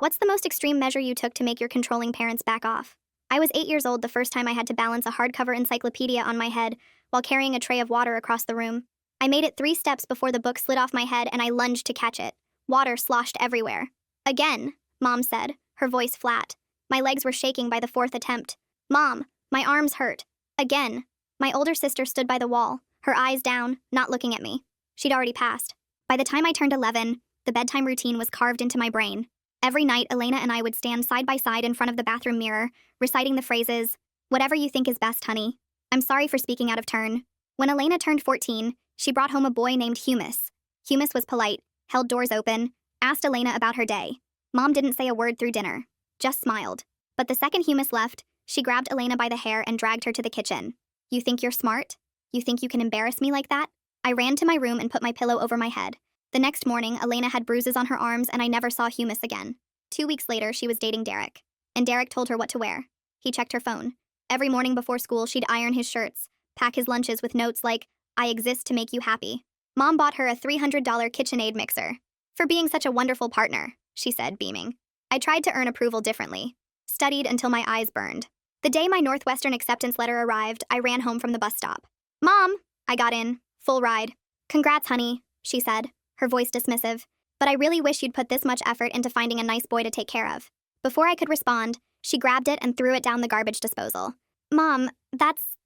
What's the most extreme measure you took to make your controlling parents back off? I was 8 years old the first time I had to balance a hardcover encyclopedia on my head while carrying a tray of water across the room. I made it 3 steps before the book slid off my head and I lunged to catch it. Water sloshed everywhere. Again, Mom said, her voice flat. My legs were shaking by the 4th attempt. Mom, my arms hurt. Again. My older sister stood by the wall, her eyes down, not looking at me. She'd already passed. By the time I turned 11, the bedtime routine was carved into my brain. Every night, Elena and I would stand side by side in front of the bathroom mirror, reciting the phrases, "Whatever you think is best, honey." I'm sorry for speaking out of turn. When Elena turned 14, she brought home a boy named Humus. Humus was polite, held doors open, asked Elena about her day. Mom didn't say a word through dinner, just smiled. But the second Humus left, she grabbed Elena by the hair and dragged her to the kitchen. "You think you're smart? You think you can embarrass me like that?" I ran to my room and put my pillow over my head. The next morning, Elena had bruises on her arms and I never saw Humus again. 2 weeks later, she was dating Derek. And Derek told her what to wear. He checked her phone. Every morning before school, she'd iron his shirts, pack his lunches with notes like, "I exist to make you happy." Mom bought her a $300 KitchenAid mixer. "For being such a wonderful partner," she said, beaming. I tried to earn approval differently. Studied until my eyes burned. The day my Northwestern acceptance letter arrived, I ran home from the bus stop. "Mom!" I got in. Full ride. "Congrats, honey," she said, her voice dismissive. "But I really wish you'd put this much effort into finding a nice boy to take care of." Before I could respond, she grabbed it and threw it down the garbage disposal. "Mom, that's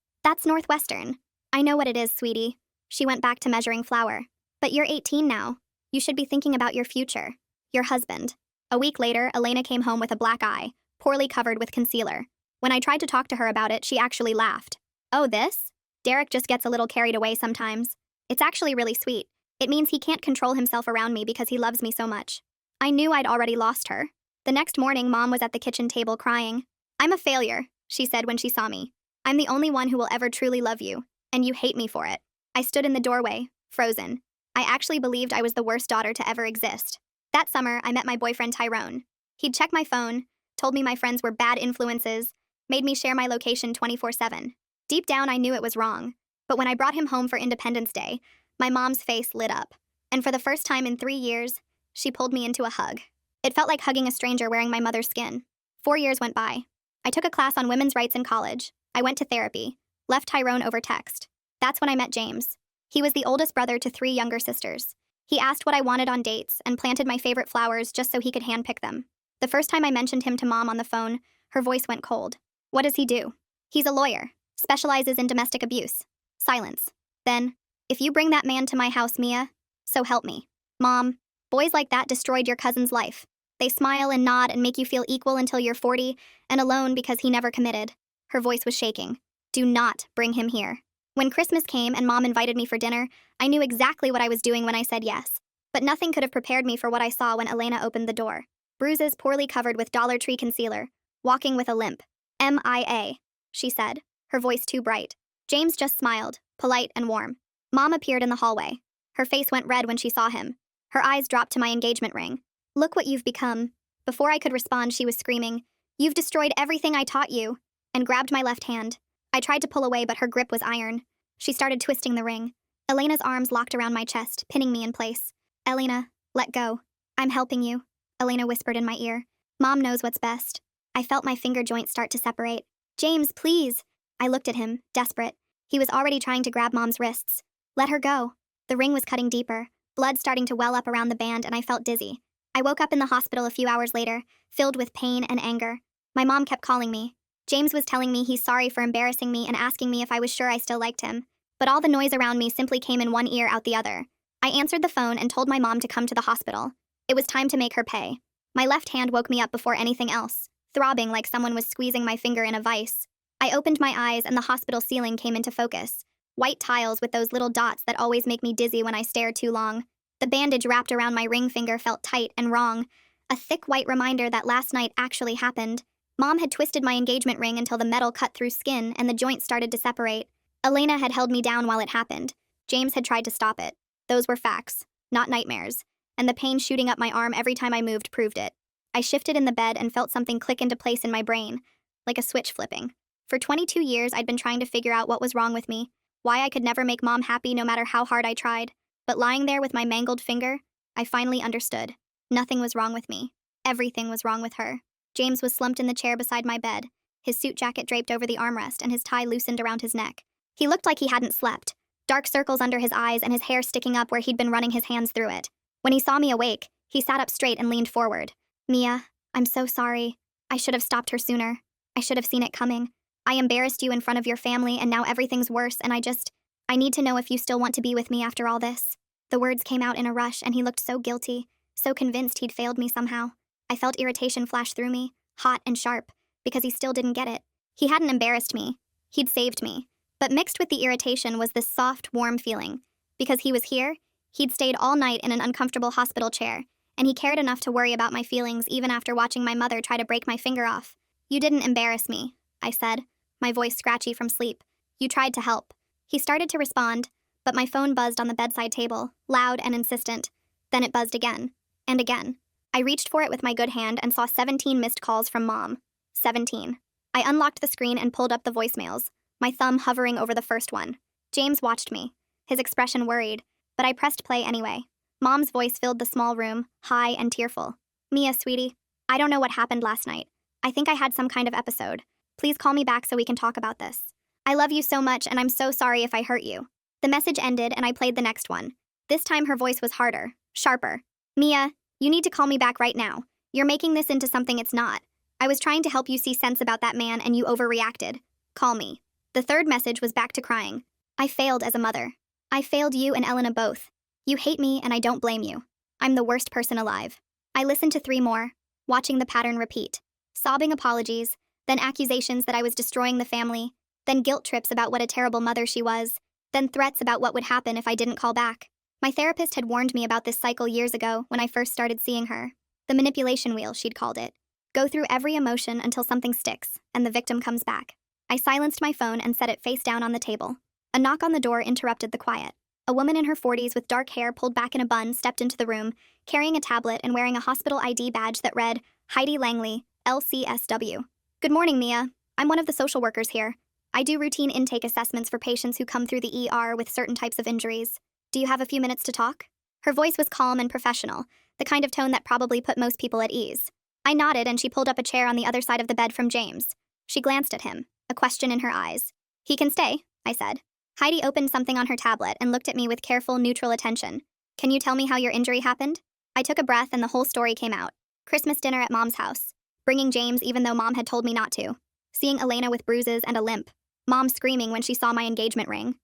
Northwestern." "I know what it is, sweetie." She went back to measuring flour. "But you're 18 now. You should be thinking about your future. Your husband." A week later, Elena came home with a black eye, poorly covered with concealer. When I tried to talk to her about it, she actually laughed. "Oh, this? Derek just gets a little carried away sometimes. It's actually really sweet. It means he can't control himself around me because he loves me so much." I knew I'd already lost her. The next morning, Mom was at the kitchen table crying. "I'm a failure," she said when she saw me. "I'm the only one who will ever truly love you, and you hate me for it." I stood in the doorway, frozen. I actually believed I was the worst daughter to ever exist. That summer, I met my boyfriend Tyrone. He'd check my phone, told me my friends were bad influences, made me share my location 24/7. Deep down, I knew it was wrong. But when I brought him home for Independence Day, my mom's face lit up. And for the first time in 3 years, she pulled me into a hug. It felt like hugging a stranger wearing my mother's skin. 4 years went by. I took a class on women's rights in college. I went to therapy. Left Tyrone over text. That's when I met James. He was the oldest brother to 3 younger sisters. He asked what I wanted on dates and planted my favorite flowers just so he could handpick them. The first time I mentioned him to Mom on the phone, her voice went cold. "What does he do?" "He's a lawyer. Specializes in domestic abuse." Silence. Then, "If you bring that man to my house, Mia, so help me." "Mom, boys like that destroyed your cousin's life. They smile and nod and make you feel equal until you're 40 and alone because he never committed." Her voice was shaking. "Do not bring him here." When Christmas came and Mom invited me for dinner, I knew exactly what I was doing when I said yes. But nothing could have prepared me for what I saw when Elena opened the door. Bruises poorly covered with Dollar Tree concealer, walking with a limp. "MIA," she said, her voice too bright. James just smiled, polite and warm. Mom appeared in the hallway. Her face went red when she saw him. Her eyes dropped to my engagement ring. "Look what you've become." Before I could respond, she was screaming, "You've destroyed everything I taught you," and grabbed my left hand. I tried to pull away, but her grip was iron. She started twisting the ring. Elena's arms locked around my chest, pinning me in place. "Elena, let go. I'm helping you," Elena whispered in my ear. "Mom knows what's best." I felt my finger joints start to separate. "James, please." I looked at him, desperate. He was already trying to grab Mom's wrists. "Let her go." The ring was cutting deeper, blood starting to well up around the band, and I felt dizzy. I woke up in the hospital a few hours later, filled with pain and anger. My mom kept calling me. James was telling me he's sorry for embarrassing me and asking me if I was sure I still liked him. But all the noise around me simply came in one ear out the other. I answered the phone and told my mom to come to the hospital. It was time to make her pay. My left hand woke me up before anything else, throbbing like someone was squeezing my finger in a vice. I opened my eyes and the hospital ceiling came into focus. White tiles with those little dots that always make me dizzy when I stare too long. The bandage wrapped around my ring finger felt tight and wrong. A thick white reminder that last night actually happened. Mom had twisted my engagement ring until the metal cut through skin and the joints started to separate. Elena had held me down while it happened. James had tried to stop it. Those were facts, not nightmares. And the pain shooting up my arm every time I moved proved it. I shifted in the bed and felt something click into place in my brain, like a switch flipping. For 22 years, I'd been trying to figure out what was wrong with me, why I could never make Mom happy no matter how hard I tried. But lying there with my mangled finger, I finally understood. Nothing was wrong with me. Everything was wrong with her. James was slumped in the chair beside my bed, his suit jacket draped over the armrest and his tie loosened around his neck. He looked like he hadn't slept, dark circles under his eyes and his hair sticking up where he'd been running his hands through it. When he saw me awake, he sat up straight and leaned forward. "Mia, I'm so sorry. I should have stopped her sooner. I should have seen it coming. I embarrassed you in front of your family and now everything's worse and I need to know if you still want to be with me after all this." The words came out in a rush and he looked so guilty, so convinced he'd failed me somehow. I felt irritation flash through me, hot and sharp, because he still didn't get it. He hadn't embarrassed me. He'd saved me. But mixed with the irritation was this soft, warm feeling. Because he was here, he'd stayed all night in an uncomfortable hospital chair, and he cared enough to worry about my feelings even after watching my mother try to break my finger off. "You didn't embarrass me," I said, my voice scratchy from sleep. "You tried to help." He started to respond, but my phone buzzed on the bedside table, loud and insistent. Then it buzzed again, and again. I reached for it with my good hand and saw 17 missed calls from Mom. 17. I unlocked the screen and pulled up the voicemails, my thumb hovering over the first one. James watched me, his expression worried, but I pressed play anyway. Mom's voice filled the small room, high and tearful. "Mia, sweetie, I don't know what happened last night. I think I had some kind of episode. Please call me back so we can talk about this. I love you so much and I'm so sorry if I hurt you." The message ended and I played the next one. This time her voice was harder, sharper. "Mia, you need to call me back right now. You're making this into something it's not. I was trying to help you see sense about that man and you overreacted. Call me." The third message was back to crying. "I failed as a mother. I failed you and Elena both. You hate me and I don't blame you. I'm the worst person alive." I listened to 3 more, watching the pattern repeat. Sobbing apologies, then accusations that I was destroying the family, then guilt trips about what a terrible mother she was, then threats about what would happen if I didn't call back. My therapist had warned me about this cycle years ago when I first started seeing her. The manipulation wheel, she'd called it. Go through every emotion until something sticks, and the victim comes back. I silenced my phone and set it face down on the table. A knock on the door interrupted the quiet. A woman in her 40s with dark hair pulled back in a bun stepped into the room, carrying a tablet and wearing a hospital ID badge that read, "Heidi Langley, LCSW. "Good morning, Mia. I'm one of the social workers here. I do routine intake assessments for patients who come through the ER with certain types of injuries. Do you have a few minutes to talk?" Her voice was calm and professional, the kind of tone that probably put most people at ease. I nodded and she pulled up a chair on the other side of the bed from James. She glanced at him, a question in her eyes. "He can stay," I said. Heidi opened something on her tablet and looked at me with careful, neutral attention. "Can you tell me how your injury happened?" I took a breath and the whole story came out. Christmas dinner at Mom's house. Bringing James even though Mom had told me not to. Seeing Elena with bruises and a limp. Mom screaming when she saw my engagement ring.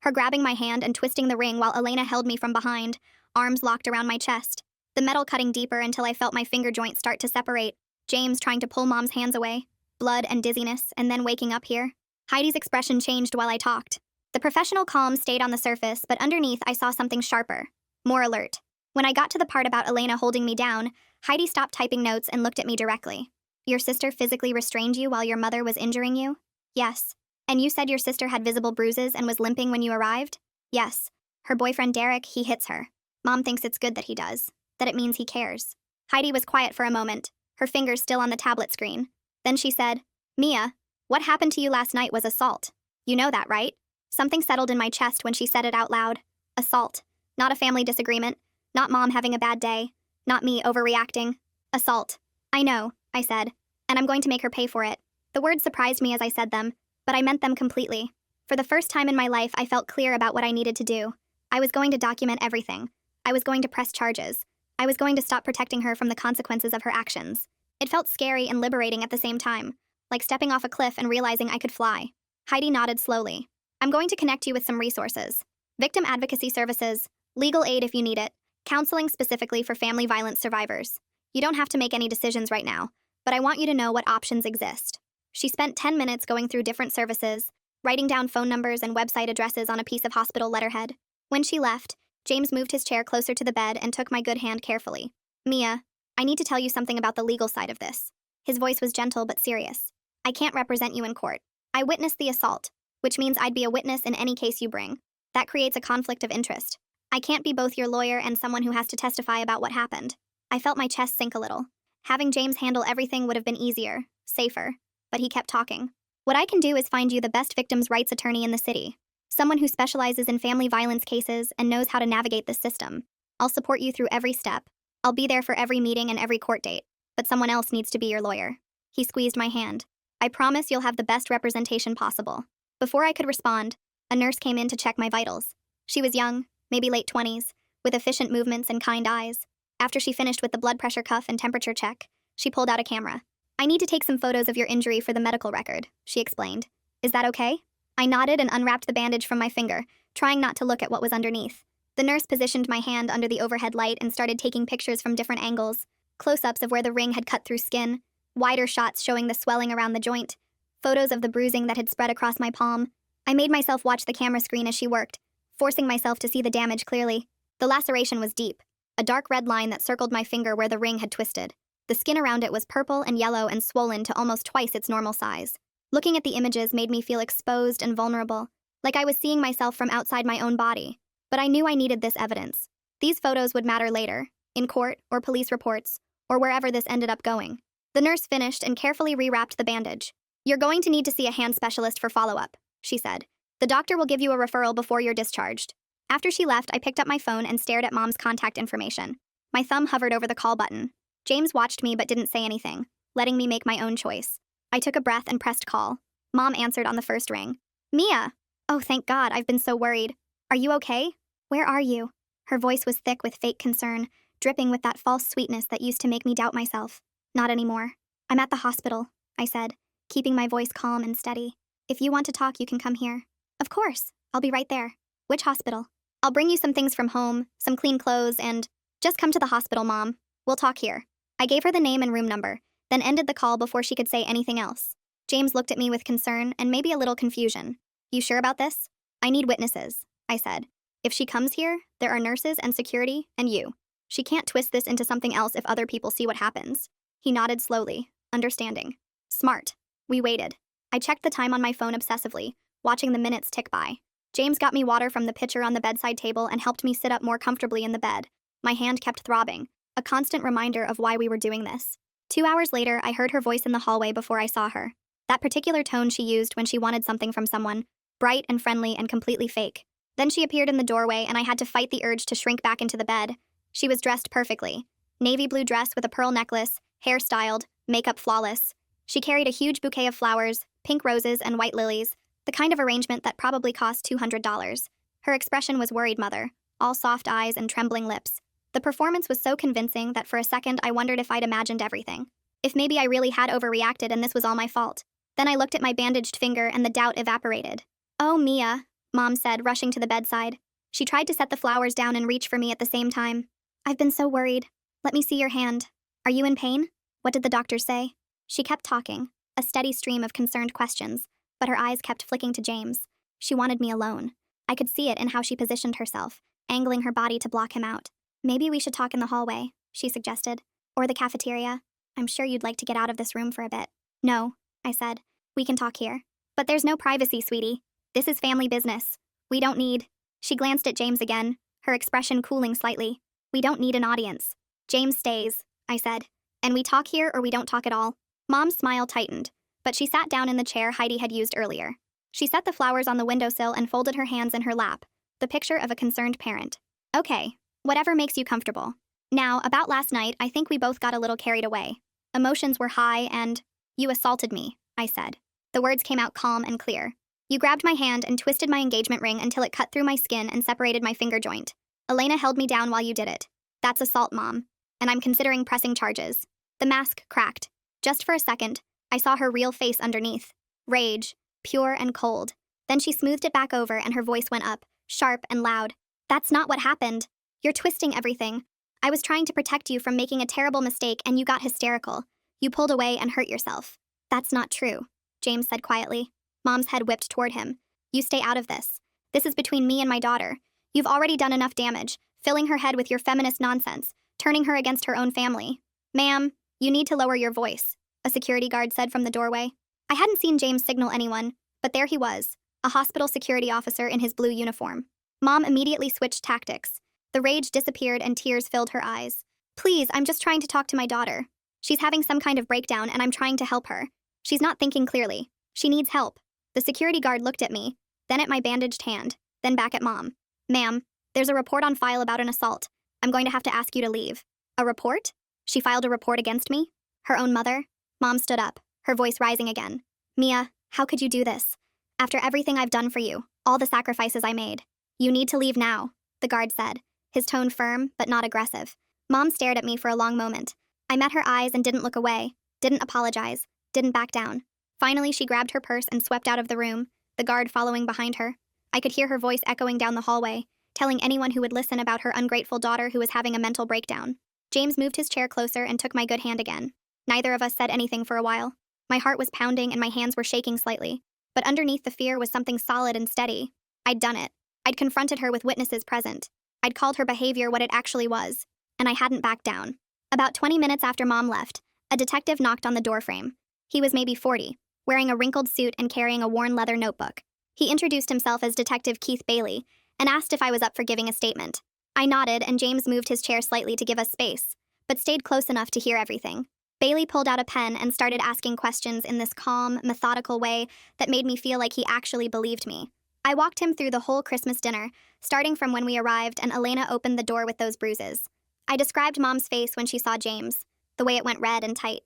Her grabbing my hand and twisting the ring while Elena held me from behind, arms locked around my chest. The metal cutting deeper until I felt my finger joints start to separate. James trying to pull Mom's hands away. Blood and dizziness, and then waking up here. Heidi's expression changed while I talked. The professional calm stayed on the surface, but underneath I saw something sharper. More alert. When I got to the part about Elena holding me down, Heidi stopped typing notes and looked at me directly. "Your sister physically restrained you while your mother was injuring you?" "Yes." "And you said your sister had visible bruises and was limping when you arrived?" "Yes. Her boyfriend Derek, he hits her. Mom thinks it's good that he does, that it means he cares." Heidi was quiet for a moment, her fingers still on the tablet screen. Then she said, "Mia, what happened to you last night was assault. You know that, right?" Something settled in my chest when she said it out loud. Assault. Not a family disagreement. Not Mom having a bad day. Not me overreacting. Assault. "I know," I said, "and I'm going to make her pay for it." The words surprised me as I said them, but I meant them completely. For the first time in my life, I felt clear about what I needed to do. I was going to document everything. I was going to press charges. I was going to stop protecting her from the consequences of her actions. It felt scary and liberating at the same time, like stepping off a cliff and realizing I could fly. Heidi nodded slowly. "I'm going to connect you with some resources. Victim advocacy services, legal aid if you need it, counseling specifically for family violence survivors. You don't have to make any decisions right now, but I want you to know what options exist." She spent 10 minutes going through different services, writing down phone numbers and website addresses on a piece of hospital letterhead. When she left, James moved his chair closer to the bed and took my good hand carefully. "Mia, I need to tell you something about the legal side of this." His voice was gentle but serious. "I can't represent you in court. I witnessed the assault, which means I'd be a witness in any case you bring. That creates a conflict of interest. I can't be both your lawyer and someone who has to testify about what happened." I felt my chest sink a little. Having James handle everything would have been easier, safer, but he kept talking. "What I can do is find you the best victims' rights attorney in the city. Someone who specializes in family violence cases and knows how to navigate the system. I'll support you through every step. I'll be there for every meeting and every court date. but someone else needs to be your lawyer. He squeezed my hand. I promise you'll have the best representation possible. Before I could respond, a nurse came in to check my vitals. She was young, maybe late 20s, with efficient movements and kind eyes. After she finished with the blood pressure cuff and temperature check, she pulled out a camera. I need to take some photos of your injury for the medical record, she explained. Is that okay? I nodded and unwrapped the bandage from my finger, trying not to look at what was underneath. The nurse positioned my hand under the overhead light and started taking pictures from different angles, close-ups of where the ring had cut through skin, wider shots showing the swelling around the joint, photos of the bruising that had spread across my palm. I made myself watch the camera screen as she worked, forcing myself to see the damage clearly. The laceration was deep, a dark red line that circled my finger where the ring had twisted. The skin around it was purple and yellow and swollen to almost twice its normal size. Looking at the images made me feel exposed and vulnerable, like I was seeing myself from outside my own body. But I knew I needed this evidence. These photos would matter later, in court or police reports, or wherever this ended up going. The nurse finished and carefully rewrapped the bandage. You're going to need to see a hand specialist for follow-up, she said. The doctor will give you a referral before you're discharged. After she left, I picked up my phone and stared at Mom's contact information. My thumb hovered over the call button. James watched me but didn't say anything, letting me make my own choice. I took a breath and pressed call. Mom answered on the first ring. Mia! Oh, thank God, I've been so worried. Are you okay? Where are you? Her voice was thick with fake concern, dripping with that false sweetness that used to make me doubt myself. Not anymore. I'm at the hospital, I said, keeping my voice calm and steady. If you want to talk, you can come here. Of course. I'll be right there. Which hospital? I'll bring you some things from home, some clean clothes, and... Just come to the hospital, Mom. We'll talk here. I gave her the name and room number, then ended the call before she could say anything else. James looked at me with concern and maybe a little confusion. You sure about this? I need witnesses, I said. If she comes here, there are nurses and security, and you. She can't twist this into something else if other people see what happens. He nodded slowly, understanding. Smart. We waited. I checked the time on my phone obsessively, watching the minutes tick by. James got me water from the pitcher on the bedside table and helped me sit up more comfortably in the bed. My hand kept throbbing, a constant reminder of why we were doing this. 2 hours later, I heard her voice in the hallway before I saw her. That particular tone she used when she wanted something from someone, bright and friendly and completely fake. Then she appeared in the doorway and I had to fight the urge to shrink back into the bed. She was dressed perfectly. Navy blue dress with a pearl necklace, hair styled, makeup flawless. She carried a huge bouquet of flowers, pink roses and white lilies, the kind of arrangement that probably cost $200. Her expression was worried mother, all soft eyes and trembling lips. The performance was so convincing that for a second I wondered if I'd imagined everything. If maybe I really had overreacted and this was all my fault. Then I looked at my bandaged finger and the doubt evaporated. Oh, Mia, Mom said, rushing to the bedside. She tried to set the flowers down and reach for me at the same time. I've been so worried. Let me see your hand. Are you in pain? What did the doctor say? She kept talking, a steady stream of concerned questions, but her eyes kept flicking to James. She wanted me alone. I could see it in how she positioned herself, angling her body to block him out. Maybe we should talk in the hallway, she suggested. Or the cafeteria. I'm sure you'd like to get out of this room for a bit. No, I said. We can talk here. But there's no privacy, sweetie. This is family business. We don't need... She glanced at James again, her expression cooling slightly. We don't need an audience. James stays, I said. And we talk here or we don't talk at all. Mom's smile tightened, but she sat down in the chair Heidi had used earlier. She set the flowers on the windowsill and folded her hands in her lap, the picture of a concerned parent. Okay, whatever makes you comfortable. Now, about last night, I think we both got a little carried away. Emotions were high and... You assaulted me, I said. The words came out calm and clear. You grabbed my hand and twisted my engagement ring until it cut through my skin and separated my finger joint. Elena held me down while you did it. That's assault, Mom. And I'm considering pressing charges. The mask cracked. Just for a second, I saw her real face underneath. Rage, pure and cold. Then she smoothed it back over and her voice went up, sharp and loud. That's not what happened. You're twisting everything. I was trying to protect you from making a terrible mistake and you got hysterical. You pulled away and hurt yourself. That's not true, James said quietly. Mom's head whipped toward him. You stay out of this. This is between me and my daughter. You've already done enough damage, filling her head with your feminist nonsense, turning her against her own family. Ma'am, you need to lower your voice, a security guard said from the doorway. I hadn't seen James signal anyone, but there he was, a hospital security officer in his blue uniform. Mom immediately switched tactics. The rage disappeared and tears filled her eyes. Please, I'm just trying to talk to my daughter. She's having some kind of breakdown and I'm trying to help her. She's not thinking clearly. She needs help. The security guard looked at me, then at my bandaged hand, then back at Mom. Ma'am, there's a report on file about an assault. I'm going to have to ask you to leave. A report? She filed a report against me? Her own mother? Mom stood up, her voice rising again. Mia, how could you do this? After everything I've done for you, all the sacrifices I made. You need to leave now, the guard said, his tone firm but not aggressive. Mom stared at me for a long moment. I met her eyes and didn't look away, didn't apologize, didn't back down. Finally, she grabbed her purse and swept out of the room, the guard following behind her. I could hear her voice echoing down the hallway, telling anyone who would listen about her ungrateful daughter who was having a mental breakdown. James moved his chair closer and took my good hand again. Neither of us said anything for a while. My heart was pounding and my hands were shaking slightly. But underneath the fear was something solid and steady. I'd done it. I'd confronted her with witnesses present. I'd called her behavior what it actually was. And I hadn't backed down. About 20 minutes after Mom left, a detective knocked on the doorframe. He was maybe 40, wearing a wrinkled suit and carrying a worn leather notebook. He introduced himself as Detective Keith Bailey and asked if I was up for giving a statement. I nodded and James moved his chair slightly to give us space, but stayed close enough to hear everything. Bailey pulled out a pen and started asking questions in this calm, methodical way that made me feel like he actually believed me. I walked him through the whole Christmas dinner, starting from when we arrived and Elena opened the door with those bruises. I described Mom's face when she saw James, the way it went red and tight.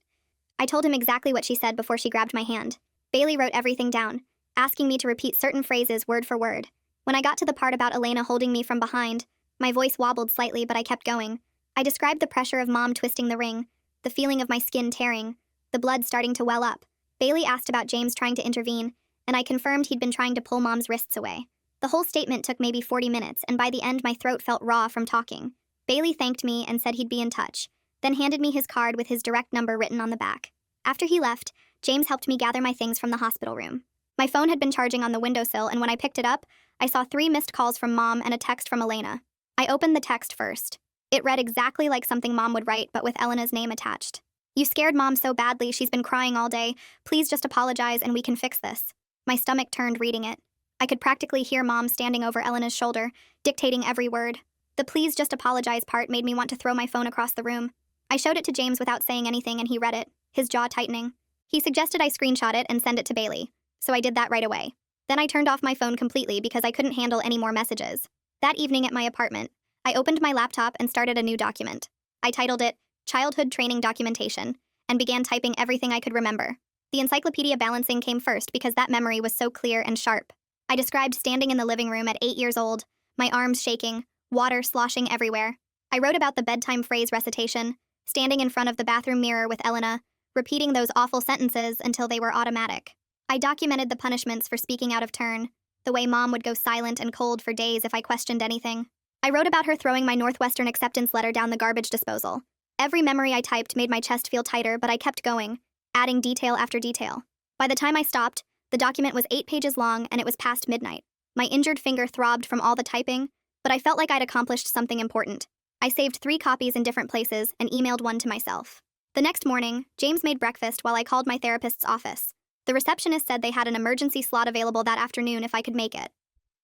I told him exactly what she said before she grabbed my hand. Bailey wrote everything down, asking me to repeat certain phrases word for word. When I got to the part about Elena holding me from behind, my voice wobbled slightly, but I kept going. I described the pressure of Mom twisting the ring, the feeling of my skin tearing, the blood starting to well up. Bailey asked about James trying to intervene, and I confirmed he'd been trying to pull Mom's wrists away. The whole statement took maybe 40 minutes, and by the end my throat felt raw from talking. Bailey thanked me and said he'd be in touch, then handed me his card with his direct number written on the back. After he left, James helped me gather my things from the hospital room. My phone had been charging on the windowsill, and when I picked it up, I saw 3 missed calls from Mom and a text from Elena. I opened the text first. It read exactly like something Mom would write, but with Elena's name attached. You scared Mom so badly, she's been crying all day. Please just apologize and we can fix this. My stomach turned reading it. I could practically hear Mom standing over Elena's shoulder, dictating every word. The please just apologize part made me want to throw my phone across the room. I showed it to James without saying anything and he read it, his jaw tightening. He suggested I screenshot it and send it to Bailey, so I did that right away. Then I turned off my phone completely because I couldn't handle any more messages. That evening at my apartment, I opened my laptop and started a new document. I titled it Childhood Training Documentation and began typing everything I could remember. The encyclopedia balancing came first because that memory was so clear and sharp. I described standing in the living room at 8 years old, my arms shaking, water sloshing everywhere. I wrote about the bedtime phrase recitation, standing in front of the bathroom mirror with Elena, repeating those awful sentences until they were automatic. I documented the punishments for speaking out of turn, the way Mom would go silent and cold for days if I questioned anything. I wrote about her throwing my Northwestern acceptance letter down the garbage disposal. Every memory I typed made my chest feel tighter, but I kept going, adding detail after detail. By the time I stopped, the document was 8 pages long and it was past midnight. My injured finger throbbed from all the typing, but I felt like I'd accomplished something important. I saved 3 copies in different places and emailed one to myself. The next morning, James made breakfast while I called my therapist's office. The receptionist said they had an emergency slot available that afternoon if I could make it.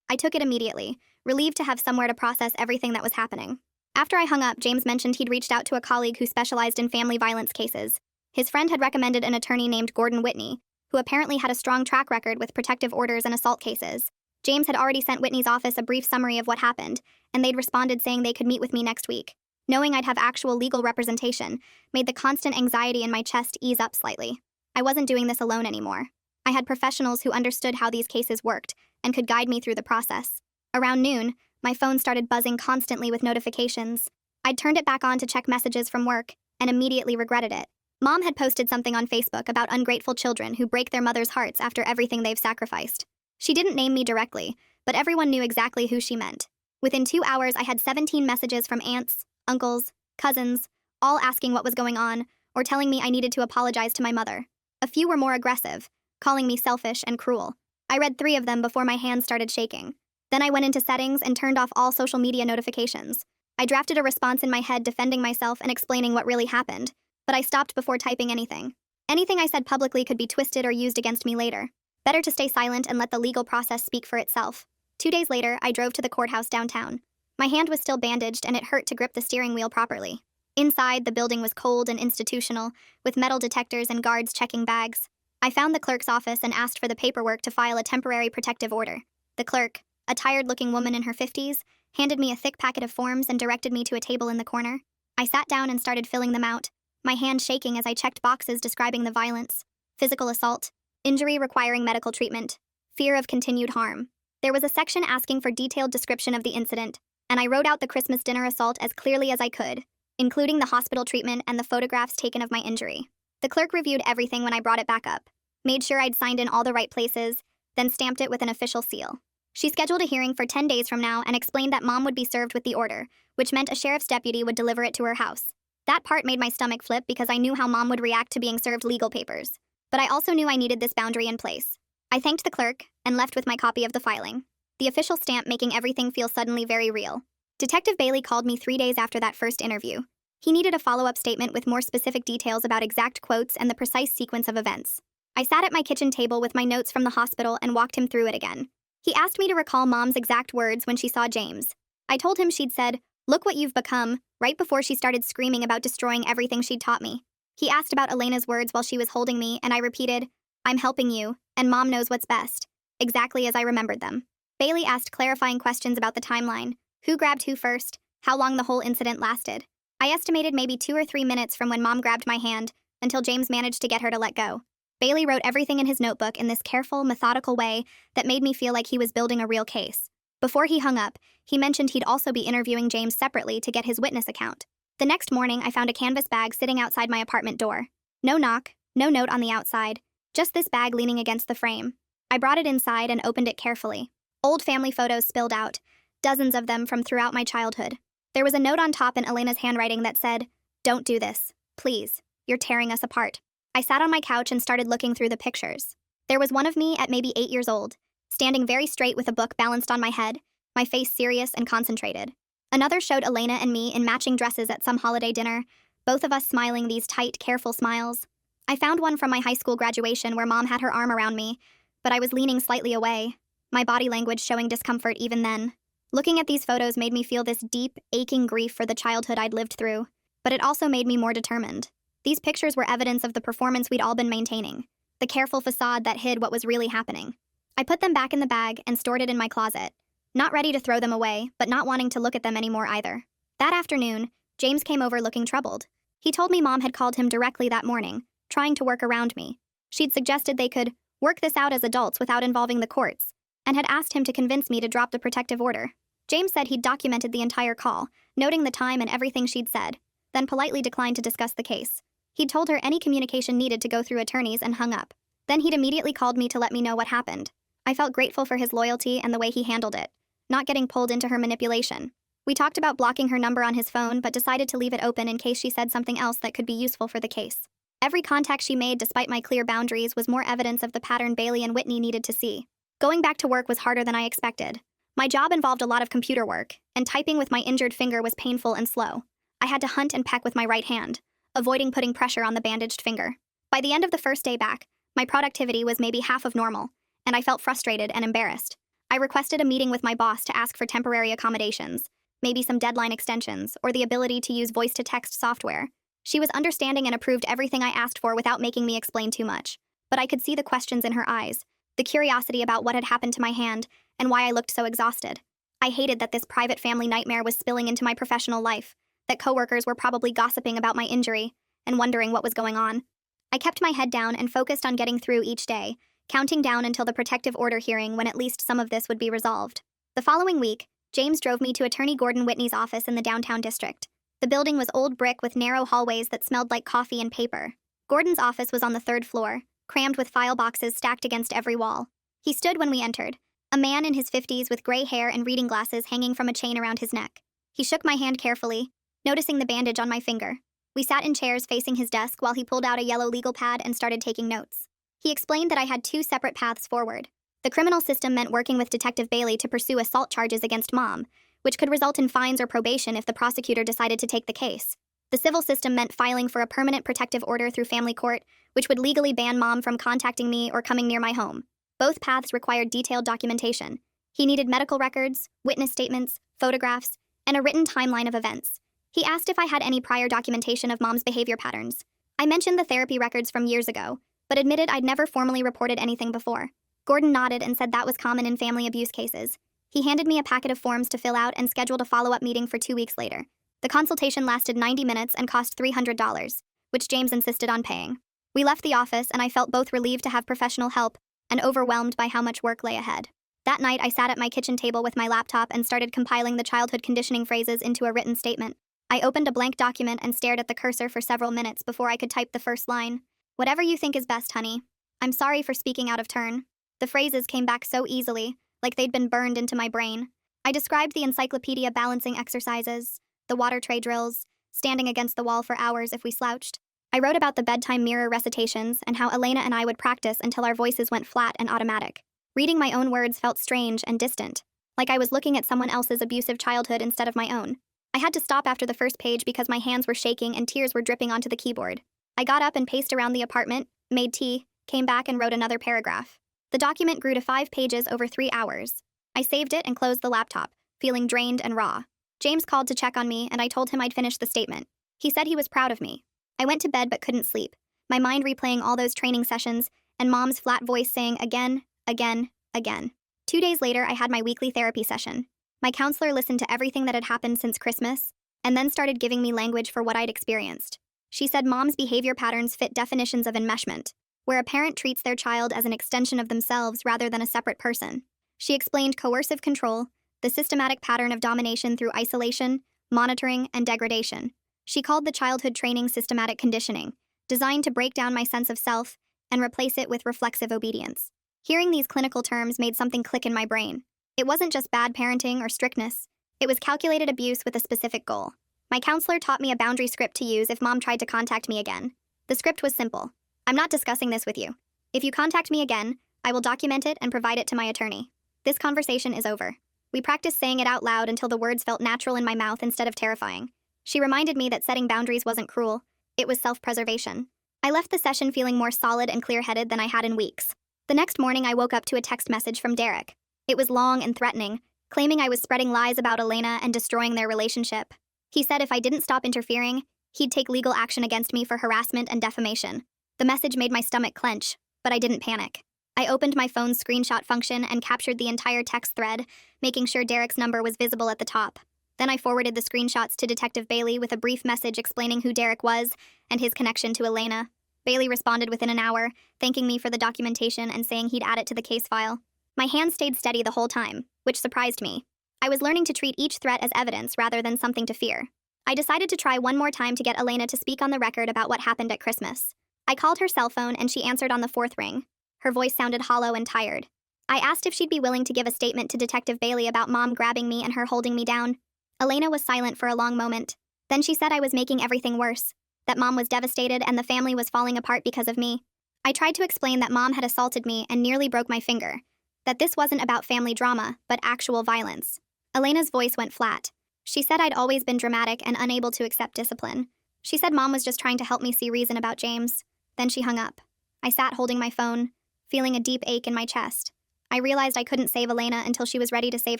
I took it immediately, relieved to have somewhere to process everything that was happening. After I hung up, James mentioned he'd reached out to a colleague who specialized in family violence cases. His friend had recommended an attorney named Gordon Whitney, who apparently had a strong track record with protective orders and assault cases. James had already sent Whitney's office a brief summary of what happened, and they'd responded saying they could meet with me next week. Knowing I'd have actual legal representation made the constant anxiety in my chest ease up slightly. I wasn't doing this alone anymore. I had professionals who understood how these cases worked and could guide me through the process. Around noon, my phone started buzzing constantly with notifications. I'd turned it back on to check messages from work and immediately regretted it. Mom had posted something on Facebook about ungrateful children who break their mother's hearts after everything they've sacrificed. She didn't name me directly, but everyone knew exactly who she meant. Within 2 hours, I had 17 messages from aunts, uncles, cousins, all asking what was going on or telling me I needed to apologize to my mother. A few were more aggressive, calling me selfish and cruel. I read 3 of them before my hands started shaking. Then I went into settings and turned off all social media notifications. I drafted a response in my head defending myself and explaining what really happened, but I stopped before typing anything. Anything I said publicly could be twisted or used against me later. Better to stay silent and let the legal process speak for itself. 2 days later, I drove to the courthouse downtown. My hand was still bandaged and it hurt to grip the steering wheel properly. Inside, the building was cold and institutional, with metal detectors and guards checking bags. I found the clerk's office and asked for the paperwork to file a temporary protective order. The clerk, a tired-looking woman in her 50s, handed me a thick packet of forms and directed me to a table in the corner. I sat down and started filling them out, my hand shaking as I checked boxes describing the violence: physical assault, injury requiring medical treatment, fear of continued harm. There was a section asking for detailed description of the incident, and I wrote out the Christmas dinner assault as clearly as I could, including the hospital treatment and the photographs taken of my injury. The clerk reviewed everything when I brought it back up, made sure I'd signed in all the right places, then stamped it with an official seal. She scheduled a hearing for 10 days from now and explained that Mom would be served with the order, which meant a sheriff's deputy would deliver it to her house. That part made my stomach flip because I knew how Mom would react to being served legal papers. But I also knew I needed this boundary in place. I thanked the clerk and left with my copy of the filing, the official stamp making everything feel suddenly very real. Detective Bailey called me 3 days after that first interview. He needed a follow-up statement with more specific details about exact quotes and the precise sequence of events. I sat at my kitchen table with my notes from the hospital and walked him through it again. He asked me to recall Mom's exact words when she saw James. I told him she'd said, "Look what you've become," right before she started screaming about destroying everything she'd taught me. He asked about Elena's words while she was holding me, and I repeated, "I'm helping you, and Mom knows what's best," exactly as I remembered them. Bailey asked clarifying questions about the timeline: who grabbed who first, how long the whole incident lasted. I estimated maybe 2 or 3 minutes from when Mom grabbed my hand until James managed to get her to let go. Bailey wrote everything in his notebook in this careful, methodical way that made me feel like he was building a real case. Before he hung up, he mentioned he'd also be interviewing James separately to get his witness account. The next morning, I found a canvas bag sitting outside my apartment door. No knock, no note on the outside, just this bag leaning against the frame. I brought it inside and opened it carefully. Old family photos spilled out, dozens of them from throughout my childhood. There was a note on top in Elena's handwriting that said, "Don't do this. Please. You're tearing us apart." I sat on my couch and started looking through the pictures. There was one of me at maybe 8 years old, standing very straight with a book balanced on my head, my face serious and concentrated. Another showed Elena and me in matching dresses at some holiday dinner, both of us smiling these tight, careful smiles. I found one from my high school graduation where Mom had her arm around me, but I was leaning slightly away, my body language showing discomfort even then. Looking at these photos made me feel this deep, aching grief for the childhood I'd lived through, but it also made me more determined. These pictures were evidence of the performance we'd all been maintaining, the careful facade that hid what was really happening. I put them back in the bag and stored it in my closet, not ready to throw them away, but not wanting to look at them anymore either. That afternoon, James came over looking troubled. He told me Mom had called him directly that morning, trying to work around me. She'd suggested they could work this out as adults without involving the courts, and had asked him to convince me to drop the protective order. James said he'd documented the entire call, noting the time and everything she'd said, then politely declined to discuss the case. He'd told her any communication needed to go through attorneys and hung up. Then he'd immediately called me to let me know what happened. I felt grateful for his loyalty and the way he handled it, not getting pulled into her manipulation. We talked about blocking her number on his phone, but decided to leave it open in case she said something else that could be useful for the case. Every contact she made, despite my clear boundaries, was more evidence of the pattern Bailey and Whitney needed to see. Going back to work was harder than I expected. My job involved a lot of computer work, and typing with my injured finger was painful and slow. I had to hunt and peck with my right hand, avoiding putting pressure on the bandaged finger. By the end of the first day back, my productivity was maybe half of normal, and I felt frustrated and embarrassed. I requested a meeting with my boss to ask for temporary accommodations, maybe some deadline extensions, or the ability to use voice-to-text software. She was understanding and approved everything I asked for without making me explain too much. But I could see the questions in her eyes, the curiosity about what had happened to my hand, and why I looked so exhausted. I hated that this private family nightmare was spilling into my professional life, that coworkers were probably gossiping about my injury and wondering what was going on. I kept my head down and focused on getting through each day, counting down until the protective order hearing when at least some of this would be resolved. The following week, James drove me to Attorney Gordon Whitney's office in the downtown district. The building was old brick with narrow hallways that smelled like coffee and paper. Gordon's office was on the 3rd floor, crammed with file boxes stacked against every wall. He stood when we entered, a man in his 50s with gray hair and reading glasses hanging from a chain around his neck. He shook my hand carefully, noticing the bandage on my finger. We sat in chairs facing his desk while he pulled out a yellow legal pad and started taking notes. He explained that I had 2 separate paths forward. The criminal system meant working with Detective Bailey to pursue assault charges against Mom, which could result in fines or probation if the prosecutor decided to take the case. The civil system meant filing for a permanent protective order through family court, which would legally ban Mom from contacting me or coming near my home. Both paths required detailed documentation. He needed medical records, witness statements, photographs, and a written timeline of events. He asked if I had any prior documentation of Mom's behavior patterns. I mentioned the therapy records from years ago, but admitted I'd never formally reported anything before. Gordon nodded and said that was common in family abuse cases. He handed me a packet of forms to fill out and scheduled a follow-up meeting for 2 weeks later. The consultation lasted 90 minutes and cost $300. which James insisted on paying. We left the office, and I felt both relieved to have professional help and overwhelmed by how much work lay ahead. That night, I sat at my kitchen table with my laptop and started compiling the childhood conditioning phrases into a written statement. I opened a blank document and stared at the cursor for several minutes before I could type the first line. "Whatever you think is best, honey. I'm sorry for speaking out of turn." The phrases came back so easily, like they'd been burned into my brain. I described the encyclopedia balancing exercises, the water tray drills, standing against the wall for hours if we slouched. I wrote about the bedtime mirror recitations and how Elena and I would practice until our voices went flat and automatic. Reading my own words felt strange and distant, like I was looking at someone else's abusive childhood instead of my own. I had to stop after the first page because my hands were shaking and tears were dripping onto the keyboard. I got up and paced around the apartment, made tea, came back and wrote another paragraph. The document grew to 5 pages over 3 hours. I saved it and closed the laptop, feeling drained and raw. James called to check on me, and I told him I'd finished the statement. He said he was proud of me. I went to bed but couldn't sleep, my mind replaying all those training sessions and Mom's flat voice saying again, again, again. 2 days later, I had my weekly therapy session. My counselor listened to everything that had happened since Christmas and then started giving me language for what I'd experienced. She said Mom's behavior patterns fit definitions of enmeshment, where a parent treats their child as an extension of themselves rather than a separate person. She explained coercive control, the systematic pattern of domination through isolation, monitoring, and degradation. She called the childhood training systematic conditioning, designed to break down my sense of self and replace it with reflexive obedience. Hearing these clinical terms made something click in my brain. It wasn't just bad parenting or strictness. It was calculated abuse with a specific goal. My counselor taught me a boundary script to use if Mom tried to contact me again. The script was simple. "I'm not discussing this with you. If you contact me again, I will document it and provide it to my attorney. This conversation is over." We practiced saying it out loud until the words felt natural in my mouth instead of terrifying. She reminded me that setting boundaries wasn't cruel. It was self-preservation. I left the session feeling more solid and clear-headed than I had in weeks. The next morning, I woke up to a text message from Derek. It was long and threatening, claiming I was spreading lies about Elena and destroying their relationship. He said if I didn't stop interfering, he'd take legal action against me for harassment and defamation. The message made my stomach clench, but I didn't panic. I opened my phone's screenshot function and captured the entire text thread, making sure Derek's number was visible at the top. Then I forwarded the screenshots to Detective Bailey with a brief message explaining who Derek was and his connection to Elena. Bailey responded within an hour, thanking me for the documentation and saying he'd add it to the case file. My hand stayed steady the whole time, which surprised me. I was learning to treat each threat as evidence rather than something to fear. I decided to try one more time to get Elena to speak on the record about what happened at Christmas. I called her cell phone and she answered on the 4th ring. Her voice sounded hollow and tired. I asked if she'd be willing to give a statement to Detective Bailey about Mom grabbing me and her holding me down. Elena was silent for a long moment. Then she said I was making everything worse, that Mom was devastated and the family was falling apart because of me. I tried to explain that Mom had assaulted me and nearly broke my finger, that this wasn't about family drama, but actual violence. Elena's voice went flat. She said I'd always been dramatic and unable to accept discipline. She said Mom was just trying to help me see reason about James. Then she hung up. I sat holding my phone, feeling a deep ache in my chest. I realized I couldn't save Elena until she was ready to save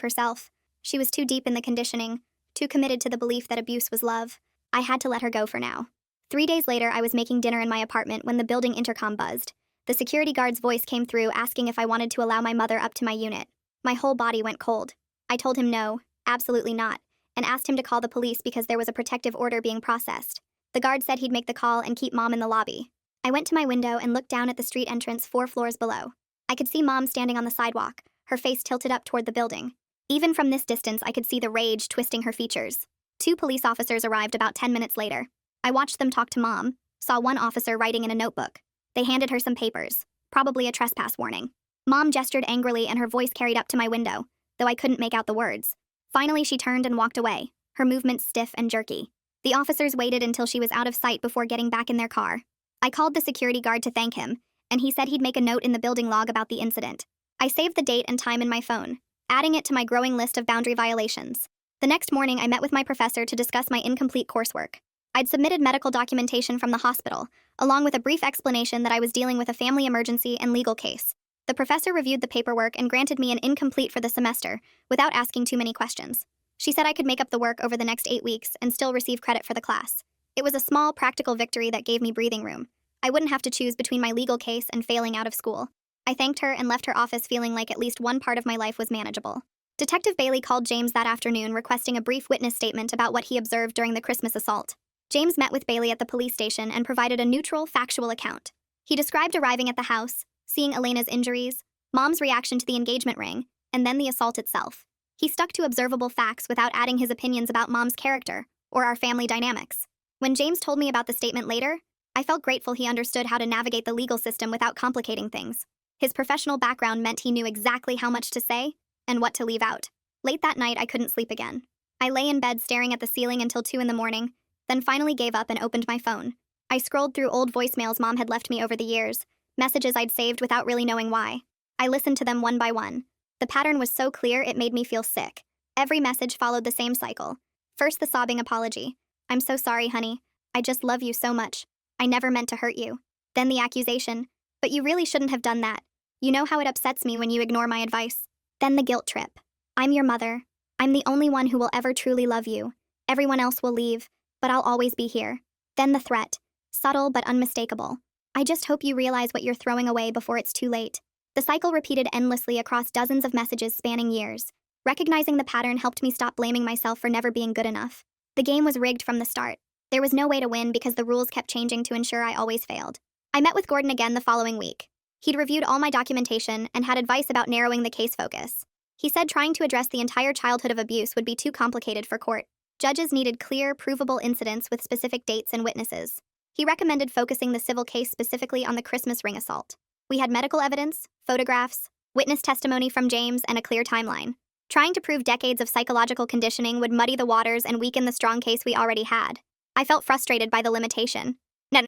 herself. She was too deep in the conditioning, too committed to the belief that abuse was love. I had to let her go for now. 3 days later, I was making dinner in my apartment when the building intercom buzzed. The security guard's voice came through asking if I wanted to allow my mother up to my unit. My whole body went cold. I told him no, absolutely not, and asked him to call the police because there was a protective order being processed. The guard said he'd make the call and keep Mom in the lobby. I went to my window and looked down at the street entrance 4 floors below. I could see Mom standing on the sidewalk, her face tilted up toward the building. Even from this distance, I could see the rage twisting her features. 2 police officers arrived about 10 minutes later. I watched them talk to Mom, saw one officer writing in a notebook. They handed her some papers, probably a trespass warning. Mom gestured angrily and her voice carried up to my window, though I couldn't make out the words. Finally, she turned and walked away, her movements stiff and jerky. The officers waited until she was out of sight before getting back in their car. I called the security guard to thank him, and he said he'd make a note in the building log about the incident. I saved the date and time in my phone, adding it to my growing list of boundary violations. The next morning, I met with my professor to discuss my incomplete coursework. I'd submitted medical documentation from the hospital, along with a brief explanation that I was dealing with a family emergency and legal case. The professor reviewed the paperwork and granted me an incomplete for the semester, without asking too many questions. She said I could make up the work over the next 8 weeks and still receive credit for the class. It was a small, practical victory that gave me breathing room. I wouldn't have to choose between my legal case and failing out of school. I thanked her and left her office feeling like at least one part of my life was manageable. Detective Bailey called James that afternoon requesting a brief witness statement about what he observed during the Christmas assault. James met with Bailey at the police station and provided a neutral, factual account. He described arriving at the house, seeing Elena's injuries, Mom's reaction to the engagement ring, and then the assault itself. He stuck to observable facts without adding his opinions about Mom's character or our family dynamics. When James told me about the statement later, I felt grateful he understood how to navigate the legal system without complicating things. His professional background meant he knew exactly how much to say and what to leave out. Late that night, I couldn't sleep again. I lay in bed staring at the ceiling until 2 in the morning, then finally gave up and opened my phone. I scrolled through old voicemails Mom had left me over the years, messages I'd saved without really knowing why. I listened to them one by one. The pattern was so clear it made me feel sick. Every message followed the same cycle. First, the sobbing apology. "I'm so sorry, honey. I just love you so much. I never meant to hurt you." Then the accusation. "But you really shouldn't have done that. You know how it upsets me when you ignore my advice." Then the guilt trip. "I'm your mother. I'm the only one who will ever truly love you. Everyone else will leave, but I'll always be here." Then the threat. Subtle but unmistakable. "I just hope you realize what you're throwing away before it's too late." The cycle repeated endlessly across dozens of messages spanning years. Recognizing the pattern helped me stop blaming myself for never being good enough. The game was rigged from the start. There was no way to win because the rules kept changing to ensure I always failed. I met with Gordon again the following week. He'd reviewed all my documentation and had advice about narrowing the case focus. He said trying to address the entire childhood of abuse would be too complicated for court. Judges needed clear, provable incidents with specific dates and witnesses. He recommended focusing the civil case specifically on the Christmas ring assault. We had medical evidence, photographs, witness testimony from James, and a clear timeline. Trying to prove decades of psychological conditioning would muddy the waters and weaken the strong case we already had. I felt frustrated by the limitation.